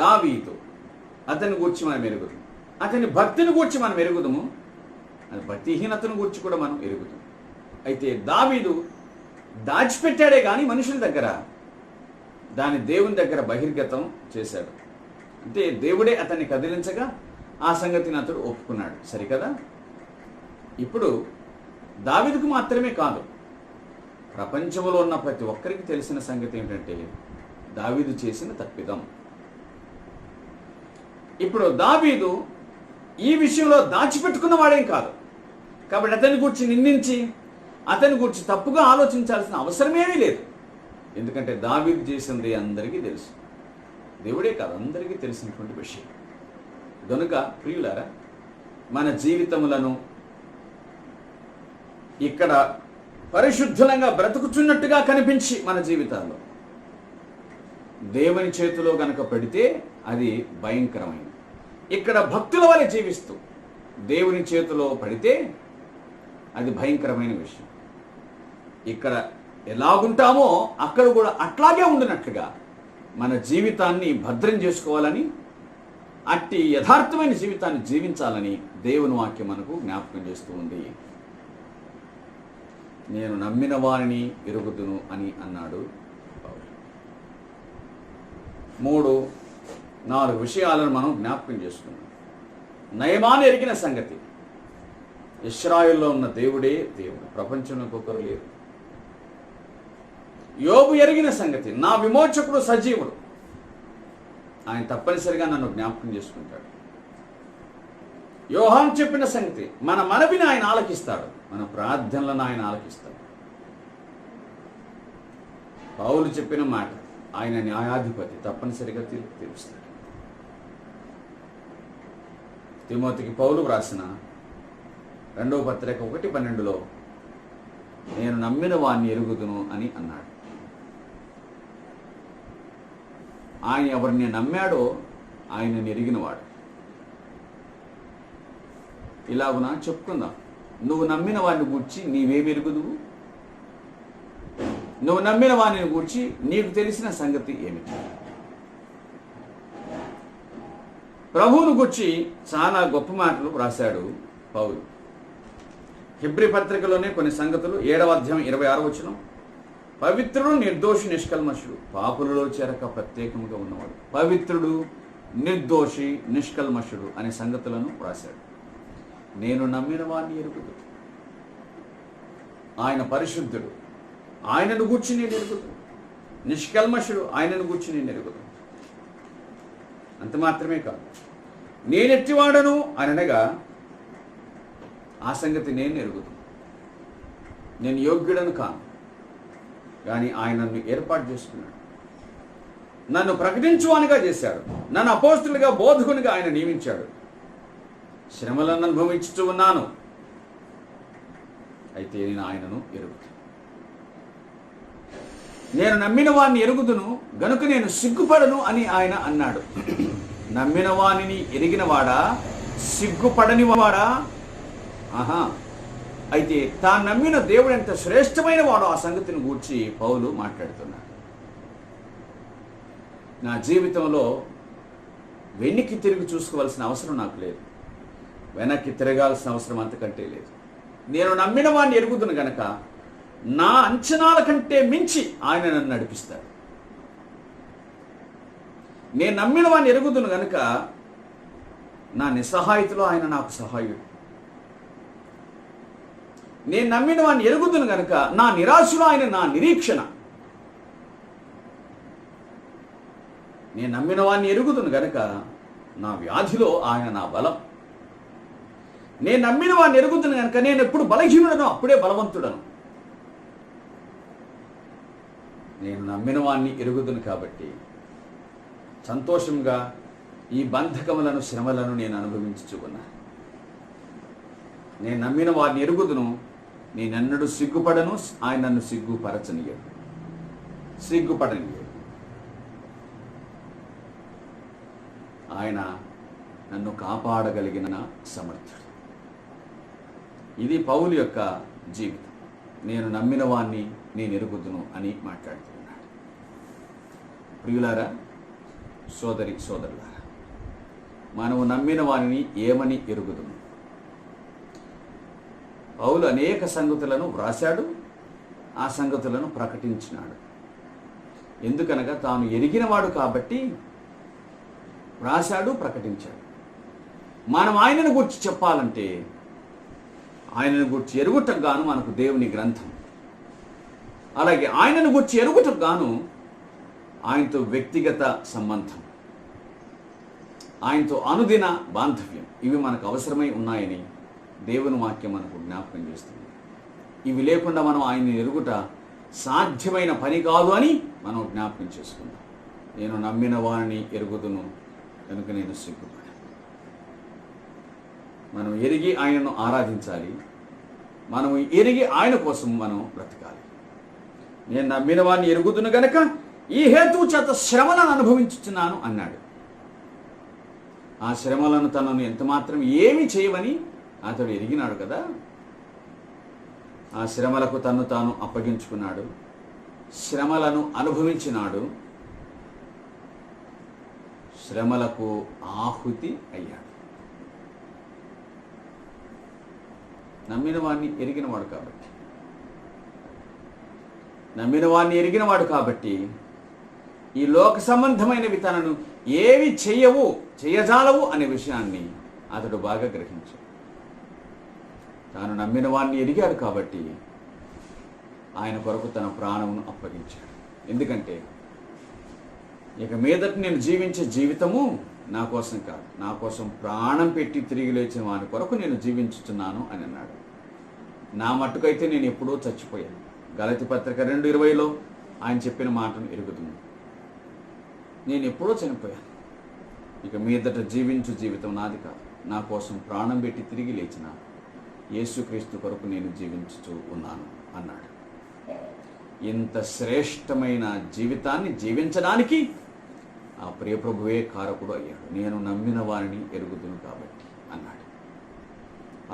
దావీదు, అతని గూర్చి మనం ఎరుగుదాం, అతని భక్తిని గూర్చి మనం ఎరుగుదాము, అది భక్తిహీనతను గూర్చి కూడా మనం ఎరుగుదాం. అయితే దావీదు దాచిపెట్టాడే కానీ మనుషుల దగ్గర దాని దేవుని దగ్గర బహిర్గతం చేశాడు. అంటే దేవుడే అతన్ని కదిలించగా ఆ సంగతిని అతడు ఒప్పుకున్నాడు. సరికదా? ఇప్పుడు దావీదుకు మాత్రమే కాదు, ప్రపంచంలో ఉన్న ప్రతి ఒక్కరికి తెలిసిన సంగతి ఏమిటంటే దావీదు చేసిన తప్పిదం. ఇప్పుడు దావీదు ఈ విషయంలో దాచిపెట్టుకున్న వాడేం కాదు. కాబట్టి అతని గురించి నిందించి అతని గురించి తప్పుగా ఆలోచించాల్సిన అవసరమేమీ లేదు. ఎందుకంటే దావీదు చేసింది అందరికీ తెలుసు, దేవుడే కాదు అందరికీ తెలిసినటువంటి విషయం. కనుక ప్రియులారా, మన జీవితములను ఇక్కడ పరిశుద్ధంగా బ్రతుకుచున్నట్టుగా కనిపించి మన జీవితాల్లో దేవుని చేతిలో గనక పెడితే అది భయంకరమైనది. ఇక్కడ భక్తుల వలె జీవిస్తూ దేవుని చేతిలో పడితే అది భయంకరమైన విషయం. ఇక్కడ ఎలాగుంటామో అక్కడ కూడా అట్లాగే ఉండినట్లుగా మన జీవితాన్ని భద్రం చేసుకోవాలని, అట్టి యథార్థమైన జీవితాన్ని జీవించాలని దేవుని వాక్యం మనకు జ్ఞాపకం చేస్తూ ఉంది. నేను నమ్మిన వారిని ఎరుగుదును అని అన్నాడు. 3-4 విషయాలను మనం జ్ఞాపకం చేసుకున్నాం. నయమాను ఎరిగిన సంగతి, ఇశ్రాయేల్లో ఉన్న దేవుడే దేవుడు, ప్రపంచంలో ఇంకొకరు లేరు. యోబు ఎరిగిన సంగతి, నా విమోచకుడు సజీవుడు, ఆయన తప్పనిసరిగా నన్ను జ్ఞాపకం చేసుకుంటాడు. యోహాను చెప్పిన సంగతి, మన మనవిని ఆయన ఆలకిస్తాడు, మన ప్రార్థనలను ఆయన ఆలకిస్తాడు. పౌలు చెప్పిన మాట, ఆయన న్యాయాధిపతి, తప్పనిసరిగా తీర్పు తీరుస్తాడు. తిమోతికి పౌలు వ్రాసిన 2వ పత్రిక 1:12లో నేను నమ్మిన వాణ్ణి ఎరుగుదును అని అన్నాడు. ఆయన ఎవరిని నమ్మాడో ఆయనని ఎరిగినవాడు. ఇలాగునా చెప్పుకుందాం, నువ్వు నమ్మిన వాడిని గూర్చి నీవేమి ఎరుగుదువు? నువ్వు నమ్మిన వాడిని గూర్చి నీకు తెలిసిన సంగతి ఏమిటి? ప్రభువును గూర్చి చాలా గొప్ప మాటలు రాశాడు పౌలు. హెబ్రీ పత్రికలోనే కొన్ని సంగతులు, 7వ అధ్యాయం 26వ వచనం, పవిత్రుడు నిర్దోషి నిష్కల్మషుడు, పాపులలో చేరక ప్రత్యేకముగా ఉన్నవాడు. పవిత్రుడు, నిర్దోషి, నిష్కల్మషుడు అనే సంగతులను రాశాడు. నేను నమ్మిన వాడిని ఎరుగుదు, ఆయన పరిశుద్ధుడు, ఆయనను గూర్చి నేను ఎరుగుదు, నిష్కల్మషుడు, ఆయనను గూర్చి నేను ఎరుగుదు. అంత మాత్రమే కాదు, నేనెట్టివాడను అనగా ఆ సంగతి నేను ఎరుగుదు. నేను యోగ్యుడను కాను, కానీ ఆయన నన్ను ఏర్పాటు చేసుకున్నాడు, నన్ను ప్రకటించువానిగా చేశాడు, నన్ను అపోస్తులుగా బోధకునిగా ఆయన నియమించాడు. శ్రమలను అనుభవించుతూ ఉన్నాను, అయితే నేను ఆయనను ఎరుగుతాను. నేను నమ్మిన వాడిని ఎరుగుదును గనుక నేను సిగ్గుపడను అని ఆయన అన్నాడు. నమ్మిన వాణిని ఎరిగినవాడా, సిగ్గుపడనివాడా? ఆహా, అయితే తాను నమ్మిన దేవుడు ఎంత శ్రేష్టమైన వాడో ఆ సంగతిని గూర్చి పౌలు మాట్లాడుతున్నాడు. నా జీవితంలో వెనక్కి తిరిగి చూసుకోవాల్సిన అవసరం నాకు లేదు, వెనక్కి తిరగాల్సిన అవసరం అంతకంటే లేదు. నేను నమ్మిన వాడిని ఎరుగుదును గనక నా అంచనాల కంటే మించి ఆయన నన్ను నడిపిస్తాడు. నేను నమ్మిన వాడిని ఎరుగుదును గనక నా నిస్సహాయతలో ఆయన నాకు సహాయుడు. నేను నమ్మిన వాడిని ఎరుగుదును గనక నా నిరాశలో ఆయన నా నిరీక్షణ. నేను నమ్మిన వాడిని ఎరుగుదును గనక నా వ్యాధిలో ఆయన నా బలం. నేను నమ్మిన వాడిని ఎరుగుదును గనక నేను ఎప్పుడు బలహీనుడను అప్పుడే బలవంతుడను. నేను నమ్మిన వాడిని ఎరుగుదును కాబట్టి సంతోషంగా ఈ బంధకములను శ్రమలను నేను అనుభవించుకున్నాను. నేను నమ్మిన వారిని ఎరుగుదును, నేనెన్నడూ సిగ్గుపడను, ఆయన నన్ను సిగ్గుపరచనీయడు, సిగ్గుపడనీయడు. ఆయన నన్ను కాపాడగలిగిన సమర్థుడు. ఇది పౌలు యొక్క జీవితం. నేను నమ్మిన వాణ్ణి నేను ఎరుగుదును అని మాట్లాడుతున్నాడు. ప్రియులారా, సోదరి సోదరులారా, మనము నమ్మిన వారిని ఏమని ఎరుగుదును? పౌలు అనేక సంగతులను వ్రాశాడు, ఆ సంగతులను ప్రకటించినాడు. ఎందుకనగా తాను ఎరిగినవాడు కాబట్టి వ్రాశాడు, ప్రకటించాడు. మనం ఆయనను గురించి చెప్పాలంటే ఆయనను గురించి ఎరుగుటకు గాను మనకు దేవుని గ్రంథం, అలాగే ఆయనను గురించి ఎరుగుటకు గాను ఆయనతో వ్యక్తిగత సంబంధం, ఆయనతో అనుదిన బాంధవ్యం, ఇవి మనకు అవసరమై ఉన్నాయని దేవుని వాక్యం మనకు జ్ఞాపకం చేస్తుంది. ఇవి లేకుండా మనం ఆయన్ని ఎరుగుట సాధ్యమైన పని కాదు అని మనం జ్ఞాపకం చేసుకుందాం. నేను నమ్మిన వారిని ఎరుగుదును కనుక నేను సిగ్గుపడ. మనం ఎరిగి ఆయనను ఆరాధించాలి, మనం ఎరిగి ఆయన కోసం మనం బ్రతకాలి. నేను నమ్మిన వారిని ఎరుగుదును గనక ఈ హేతువు చేత శ్రమలను అనుభవించుతున్నాను అన్నాడు. ఆ శ్రమలను తనను ఎంతమాత్రం ఏమి చేయవని అతడు ఎరిగినాడు కదా. ఆ శ్రమలకు తను తాను అప్పగించుకున్నాడు, శ్రమలను అనుభవించినాడు, శ్రమలకు ఆహుతి అయ్యాడు. నమ్మిన వాడిని ఎరిగినవాడు కాబట్టి, నమ్మిన వాడిని ఎరిగినవాడు కాబట్టి ఈ లోక సంబంధమైనవి తనను ఏవి చేయవు, చేయజాలవు అనే విషయాన్ని అతడు బాగా గ్రహించాడు. తాను నమ్మిన వాడిని ఎరిగాడు కాబట్టి ఆయన కొరకు తన ప్రాణమును అప్పగించాడు. ఎందుకంటే ఇక మీదట నేను జీవించే జీవితము నా కోసం కాదు, నా కోసం ప్రాణం పెట్టి తిరిగి లేచిన వాని కొరకు నేను జీవించుతున్నాను అని అన్నాడు. నా మట్టుకైతే నేను ఎప్పుడో చచ్చిపోయాను. గలతీ పత్రిక 2:20లో ఆయన చెప్పిన మాటను ఎరుగుతుంది. నేను ఎప్పుడో చనిపోయాను, ఇక మీదట జీవించు జీవితం నాది కాదు, నా కోసం ప్రాణం పెట్టి తిరిగి లేచిన యేసుక్రీస్తు కొరకు నేను జీవించుతూ ఉన్నాను అన్నాడు. ఇంత శ్రేష్టమైన జీవితాన్ని జీవించడానికి ఆ ప్రియప్రభువే కారకుడు అయ్యాడు. నేను నమ్మిన వారిని ఎరుగుదును కాబట్టి అన్నాడు.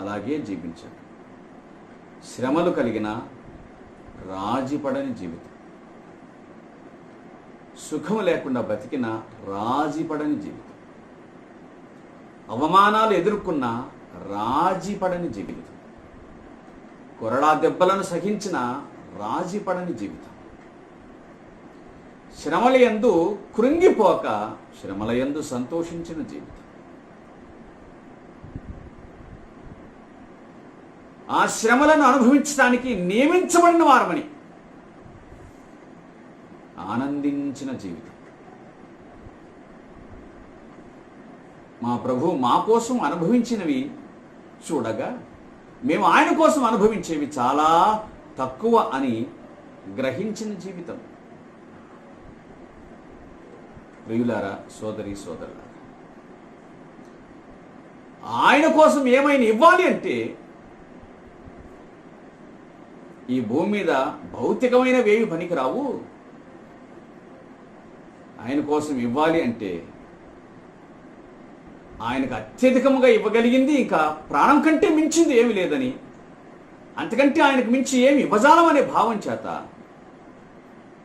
అలాగే జీవించాడు. శ్రమలు కలిగిన రాజీపడని జీవితం, సుఖము లేకుండా బతికిన రాజీపడని జీవితం, అవమానాలు ఎదుర్కొన్న రాజీపడని జీవితం, కొరడా దెబ్బలను సహించిన రాజీపడని జీవితం, శ్రమల యందు కృంగిపోక శ్రమల యందు సంతోషించిన జీవితం, ఆ శ్రమలను అనుభవించడానికి నియమించబడిన వారమని ఆనందించిన జీవితం. మా ప్రభు మా కోసం అనుభవించినవి చూడగా మేము ఆయన కోసం అనుభవించేవి చాలా తక్కువ అని గ్రహించిన జీవితం. ప్రియులారా, సోదరి సోదరులారా, ఆయన కోసం ఏమైనా ఇవ్వాలి అంటే ఈ భూమి మీద భౌతికమైనవేవి పనికిరావు. ఆయన కోసం ఇవ్వాలి అంటే ఆయనకు అత్యధికముగా ఇవ్వగలిగింది ఇంకా ప్రాణం కంటే మించింది ఏమి లేదని, అంతకంటే ఆయనకు మించి ఏమి ఇవ్వజాలం అనే భావం చేత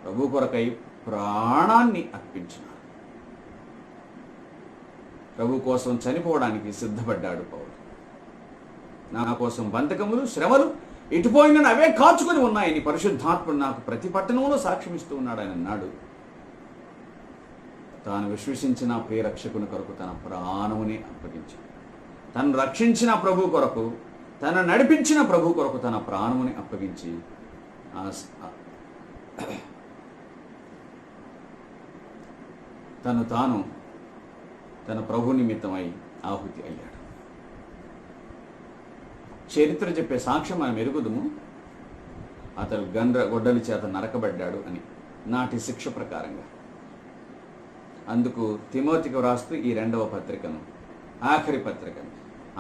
ప్రభు కొరకై ప్రాణాన్ని అర్పించినారు. ప్రభు కోసం చనిపోవడానికి సిద్ధపడ్డాడు పౌలు. నా కోసం బంధకములు, శ్రమలు ఇటుపోయిన అవే కాచుకొని ఉన్నాయని పరిశుద్ధాత్ముడు నాకు ప్రతి పట్టణంలో సాక్ష్యమిస్తూ ఉన్నాడు ఆయన అన్నాడు. తాను విశ్వసించిన ప్రియరక్షకుని కొరకు తన ప్రాణముని అప్పగించాడు. తను రక్షించిన ప్రభు కొరకు, తను నడిపించిన ప్రభు కొరకు తన ప్రాణముని అప్పగించి తాను తన ప్రభు నిమిత్తమై ఆహుతి అయ్యాడు. చరిత్ర చెప్పే సాక్ష్యం మనం ఎరుగుదుము. అతడు గొడ్డలి చేత నరకబడ్డాడు అని నాటి శిక్ష ప్రకారంగా. అందుకు తిమోతికి వ్రాస్తూ ఈ 2వ పత్రికను, ఆఖరి పత్రికను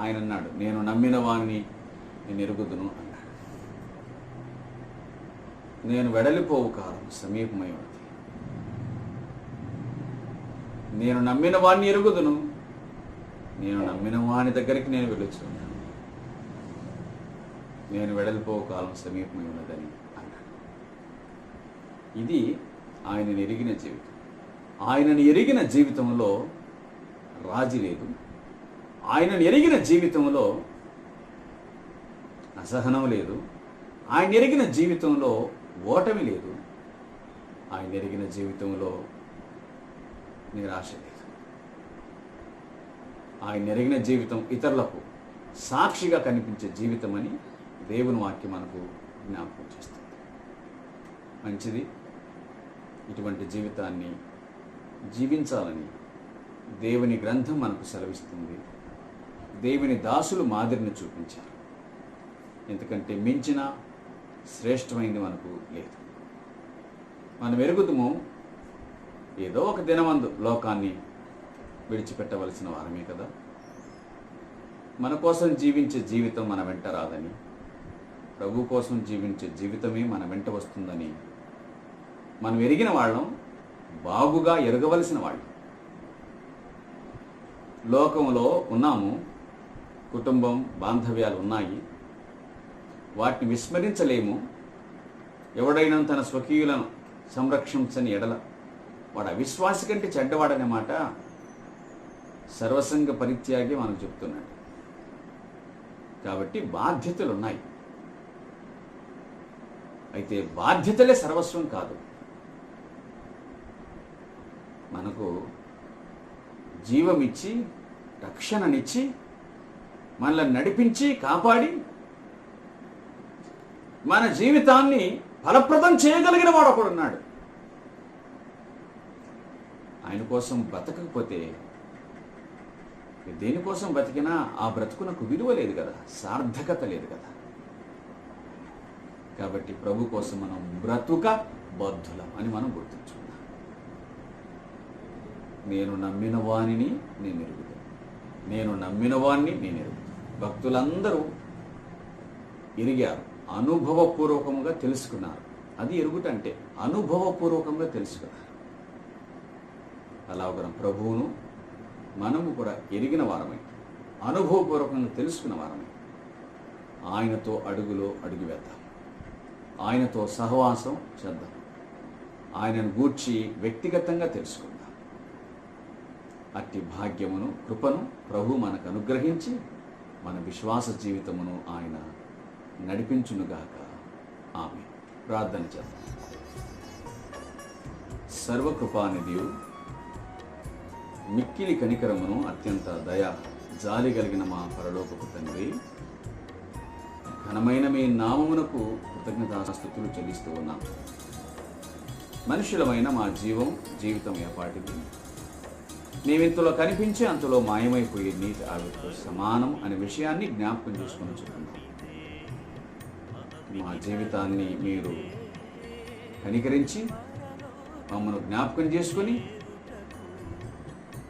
ఆయన అన్నాడు, నేను నమ్మిన వాణ్ణి నేను ఎరుగుదును అన్నాడు. నేను వెడలిపోవు కాలం సమీపమై ఉన్నది. నేను నమ్మిన వాణ్ణి ఎరుగుదును, నేను నమ్మిన వాని దగ్గరికి నేను వెళ్ళొచ్చున్నాను. నేను వెడలిపోవు కాలం సమీపమై ఉన్నదని అన్నాడు. ఇది ఆయనను ఎరిగిన జీవితం. ఆయనను ఎరిగిన జీవితంలో రాజీ లేదు. ఆయనను ఎరిగిన జీవితంలో అసహనం లేదు. ఆయన ఎరిగిన జీవితంలో ఓటమి లేదు. ఆయన ఎరిగిన జీవితంలో నిరాశ లేదు. ఆయన ఎరిగిన జీవితం ఇతరులకు సాక్షిగా కనిపించే జీవితం అని దేవుని వాక్యం మనకు జ్ఞాపకం చేస్తుంది. మంచిది. ఇటువంటి జీవితాన్ని జీవించాలని దేవుని గ్రంథం మనకు సెలవిస్తుంది. దేవుని దాసులు మాదిరిని చూపించారు. ఎందుకంటే మించిన శ్రేష్టమైనది మనకు లేదు. మనం ఎరుగుదుము, ఏదో ఒక దినమందు లోకాన్ని విడిచిపెట్టవలసిన వారమే కదా. మన కోసం జీవించే జీవితం మన వెంట రాదని, ప్రభు కోసం జీవించే జీవితమే మన వెంట వస్తుందని మనం ఎరిగిన వాళ్ళం, బాగుగా ఎరగవలసిన వాళ్ళం. లోకంలో ఉన్నాము, కుటుంబం, బాంధవ్యాలు ఉన్నాయి. వాటిని విస్మరించలేము. ఎవడైనా తన స్వకీయులను సంరక్షించని ఎడల వాడు అవిశ్వాసి కంటే చెడ్డవాడనే మాట సర్వసంగ పరిత్యాగి మనకు చెప్తున్నాడు. కాబట్టి బాధ్యతలు ఉన్నాయి. అయితే బాధ్యతలే సర్వస్వం కాదు. మనకు జీవమిచ్చి, రక్షణనిచ్చి, మనల్ని నడిపించి, కాపాడి, మన జీవితాన్ని ఫలప్రదం చేయగలిగిన వాడు ఒకడున్నాడు. ఆయన కోసం బ్రతకకపోతే దేనికోసం బ్రతికినా ఆ బ్రతుకునకు విలువ లేదు కదా, సార్థకత లేదు కదా. కాబట్టి ప్రభు కోసం మనం బ్రతుక బద్ధులం అని మనం గుర్తించుకున్నాం. నేను నమ్మిన వాణిని నేను ఎరుగుతాను, నేను నమ్మిన వాణ్ణి నేను ఎరుగుతాను. భక్తులందరూ ఎరిగారు, అనుభవపూర్వకంగా తెలుసుకున్నారు. అది ఎరుగుటంటే అనుభవపూర్వకంగా తెలుసుకున్నారు. అలా ఒక ప్రభువును మనము కూడా ఎరిగిన వారమై, అనుభవపూర్వకంగా తెలుసుకున్న వారమై ఆయనతో అడుగులో అడుగు వేద్దాం. ఆయనతో సహవాసం చేద్దాం. ఆయనను గూర్చి వ్యక్తిగతంగా తెలుసుకుందాం. అట్టి భాగ్యమును, కృపను ప్రభు మనకు అనుగ్రహించి మన విశ్వాస జీవితమును ఆయన నడిపించునుగాక. ఆమేన్. ప్రార్థన చేద్దాం. సర్వకృపానిధియు, మిక్కిలి కనికరమును, అత్యంత దయ జాలి కలిగిన మా పరలోకపు తండ్రి, ఘనమైన మీ నామమునకు కృతజ్ఞతాస్తుతులు చెల్లిస్తూ ఉన్నాం. మనుషులమైన మా జీవితం ఏపాటిది? మేమింతలో కనిపించి అంతలో మాయమైపోయే నీటి ఆవిరితో సమానం అనే విషయాన్ని జ్ఞాపకం చేసుకుని చెప్తున్నాం. మా జీవితాన్ని మీరు కనికరించి మమ్మల్ని జ్ఞాపకం చేసుకుని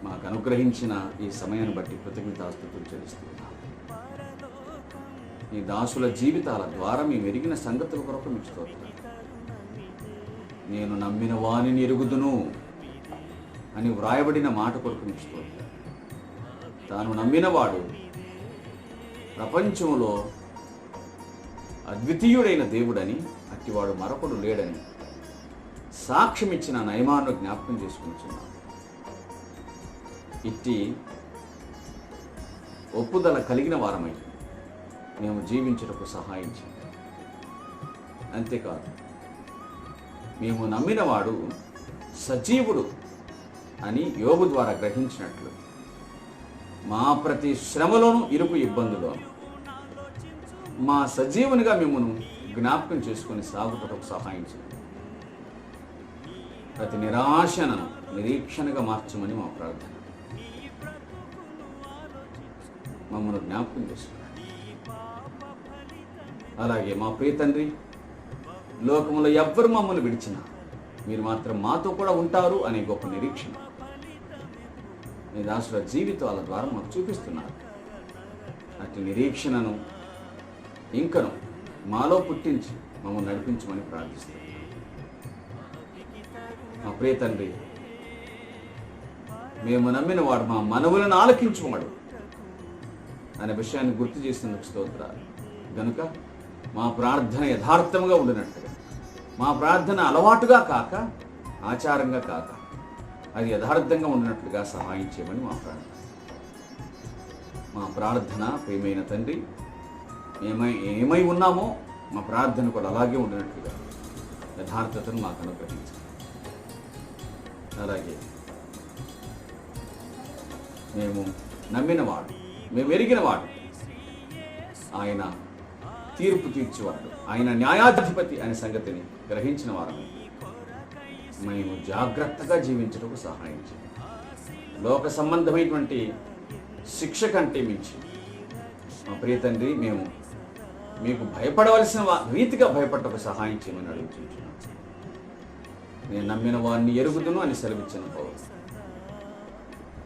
మాకు అనుగ్రహించిన ఈ సమయాన్ని బట్టి కృతజ్ఞతాస్తుతులు చెల్లిస్తున్నాం. ఈ దాసుల జీవితాల ద్వారా మేము ఎరిగిన సంగతుల కొరకు మీకు స్తోత్రం. నేను నమ్మిన వానిని ఎరుగుదును అని వ్రాయబడిన మాట కొరకు మీకు స్తోత్రం. తాను నమ్మినవాడు ప్రపంచంలో అద్వితీయుడైన దేవుడని, అట్టివాడు మరొకడు లేడని సాక్ష్యం ఇచ్చిన నయమాను జ్ఞాపకం చేసుకుంటున్నాను. ఇట్టి ఒప్పుదల కలిగిన వారమై మేము జీవించుటకు సహాయం చేయండి. అంతేకాదు, మేము నమ్మినవాడు సజీవుడు అని యోబు ద్వారా గ్రహించినట్లు మా ప్రతి శ్రమలోను ఇరుకు ఇబ్బందులోను మా సజీవునిగా మిమ్మల్ని జ్ఞాపకం చేసుకొని సాగుటకు సహాయం చేయండి. ప్రతి నిరాశను నిరీక్షణగా మార్చమని మా ప్రార్థన. మమ్మల్ని జ్ఞాపకం చేసుకోండి. అలాగే మా ప్రియ తండ్రి, లోకంలో ఎవ్వరు మమ్మల్ని విడిచినా మీరు మాత్రం మాతో కూడా ఉంటారు అనే గొప్ప నిరీక్షణ మీ దాసుల జీవితాల ద్వారా మాకు చూపిస్తున్నారు. అటు నిరీక్షణను ఇంకను మాలో పుట్టించి మమ్మల్ని నడిపించమని ప్రార్థిస్తున్నాం. మా ప్రియ తండ్రి, మేము నమ్మిన వాడు మా మనవులను ఆలకించువాడు అనే విషయాన్ని గుర్తు చేసినందుకు స్తోత్రాలు. కనుక మా ప్రార్థన యథార్థంగా ఉండినట్టుగా, మా ప్రార్థన అలవాటుగా కాక ఆచారంగా కాక అది యథార్థంగా ఉండినట్లుగా సహాయం చేయమని మా ప్రార్థన. మా ప్రార్థన ప్రియమైన తండ్రి, ఏమై ఉన్నామో మా ప్రార్థన కూడా అలాగే ఉండినట్లుగా యథార్థతను మాకు అనుగ్రహించాలి. అలాగే మేము నమ్మినవాడు, మేము ఎరిగినవాడు, ఆయన తీర్పు తీర్చేవాడు, ఆయన న్యాయాధిపతి అనే సంగతిని గ్రహించిన వారమే మేము జాగ్రత్తగా జీవించడానికి సహాయం చేయండి. లోక సంబంధమైనటువంటి శిక్ష కంటే మించి మా ప్రియ తండ్రి, మేము మీకు భయపడవలసిన రీతిగా భయపడటకు సహాయం చేయమని అడుగుతున్నాను. నేను నమ్మిన వారిని ఎరుగుదును అని సెలవిచ్చిన పౌలు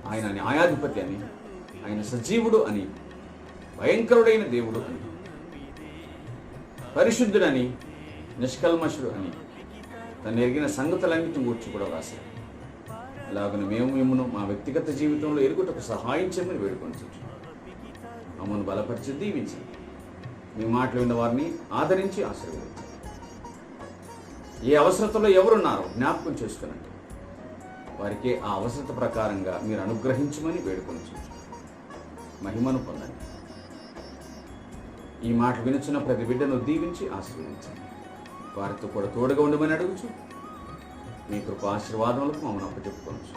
ఆయన న్యాయాధిపతి అని, ఆయన సజీవుడు అని, భయంకరుడైన దేవుడు అని, పరిశుద్ధుడని, నిష్కల్మషుడు అని తను ఎరిగిన సంగతులన్నిటిని గూర్చి కూడా రాశారు. అలాగని మేము మిమ్మల్ని మా వ్యక్తిగత జీవితంలో ఎరుగుటకు సహాయం చేయమని వేడుకొంటున్నాం. మమ్మల్ని బలపరిచి దీవించండి. మీ మాటలు విన్న వారిని ఆదరించి ఆశీర్వదించండి. ఏ అవసరతలో ఎవరున్నారో జ్ఞాపకం చేసుకునండి. వారికి ఆ అవసరత ప్రకారంగా మీరు అనుగ్రహించమని వేడుకొంటున్నాం. మహిమను పొందండి. ఈ మాట వినుచున్న ప్రతి బిడ్డను దీవించి ఆశీర్వదించండి. వారితో కూడా తోడుగా ఉండమని అడుగుచు మీ కృప ఆశీర్వాదములకు మమ్మల్ని అప్పచెప్పుకోవచ్చు.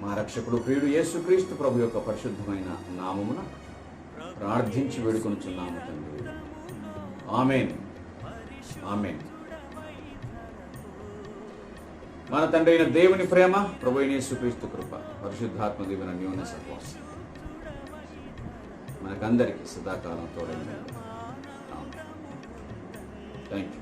మా రక్షకుడు ప్రియుడు యేసుక్రీస్తు ప్రభు యొక్క పరిశుద్ధమైన నామమున ప్రార్థించి వేడుకొనుచున్నాము తండ్రి. ఆమేన్, ఆమేన్. మన తండ్రి అయిన దేవుని ప్రేమ, ప్రభు అయిన యేసుక్రీస్తు కృప, పరిశుద్ధాత్మ దీవెన అన్యోన్య సహవాసం మనకందరికీ సదాకాలం తోడైంది. Thank you.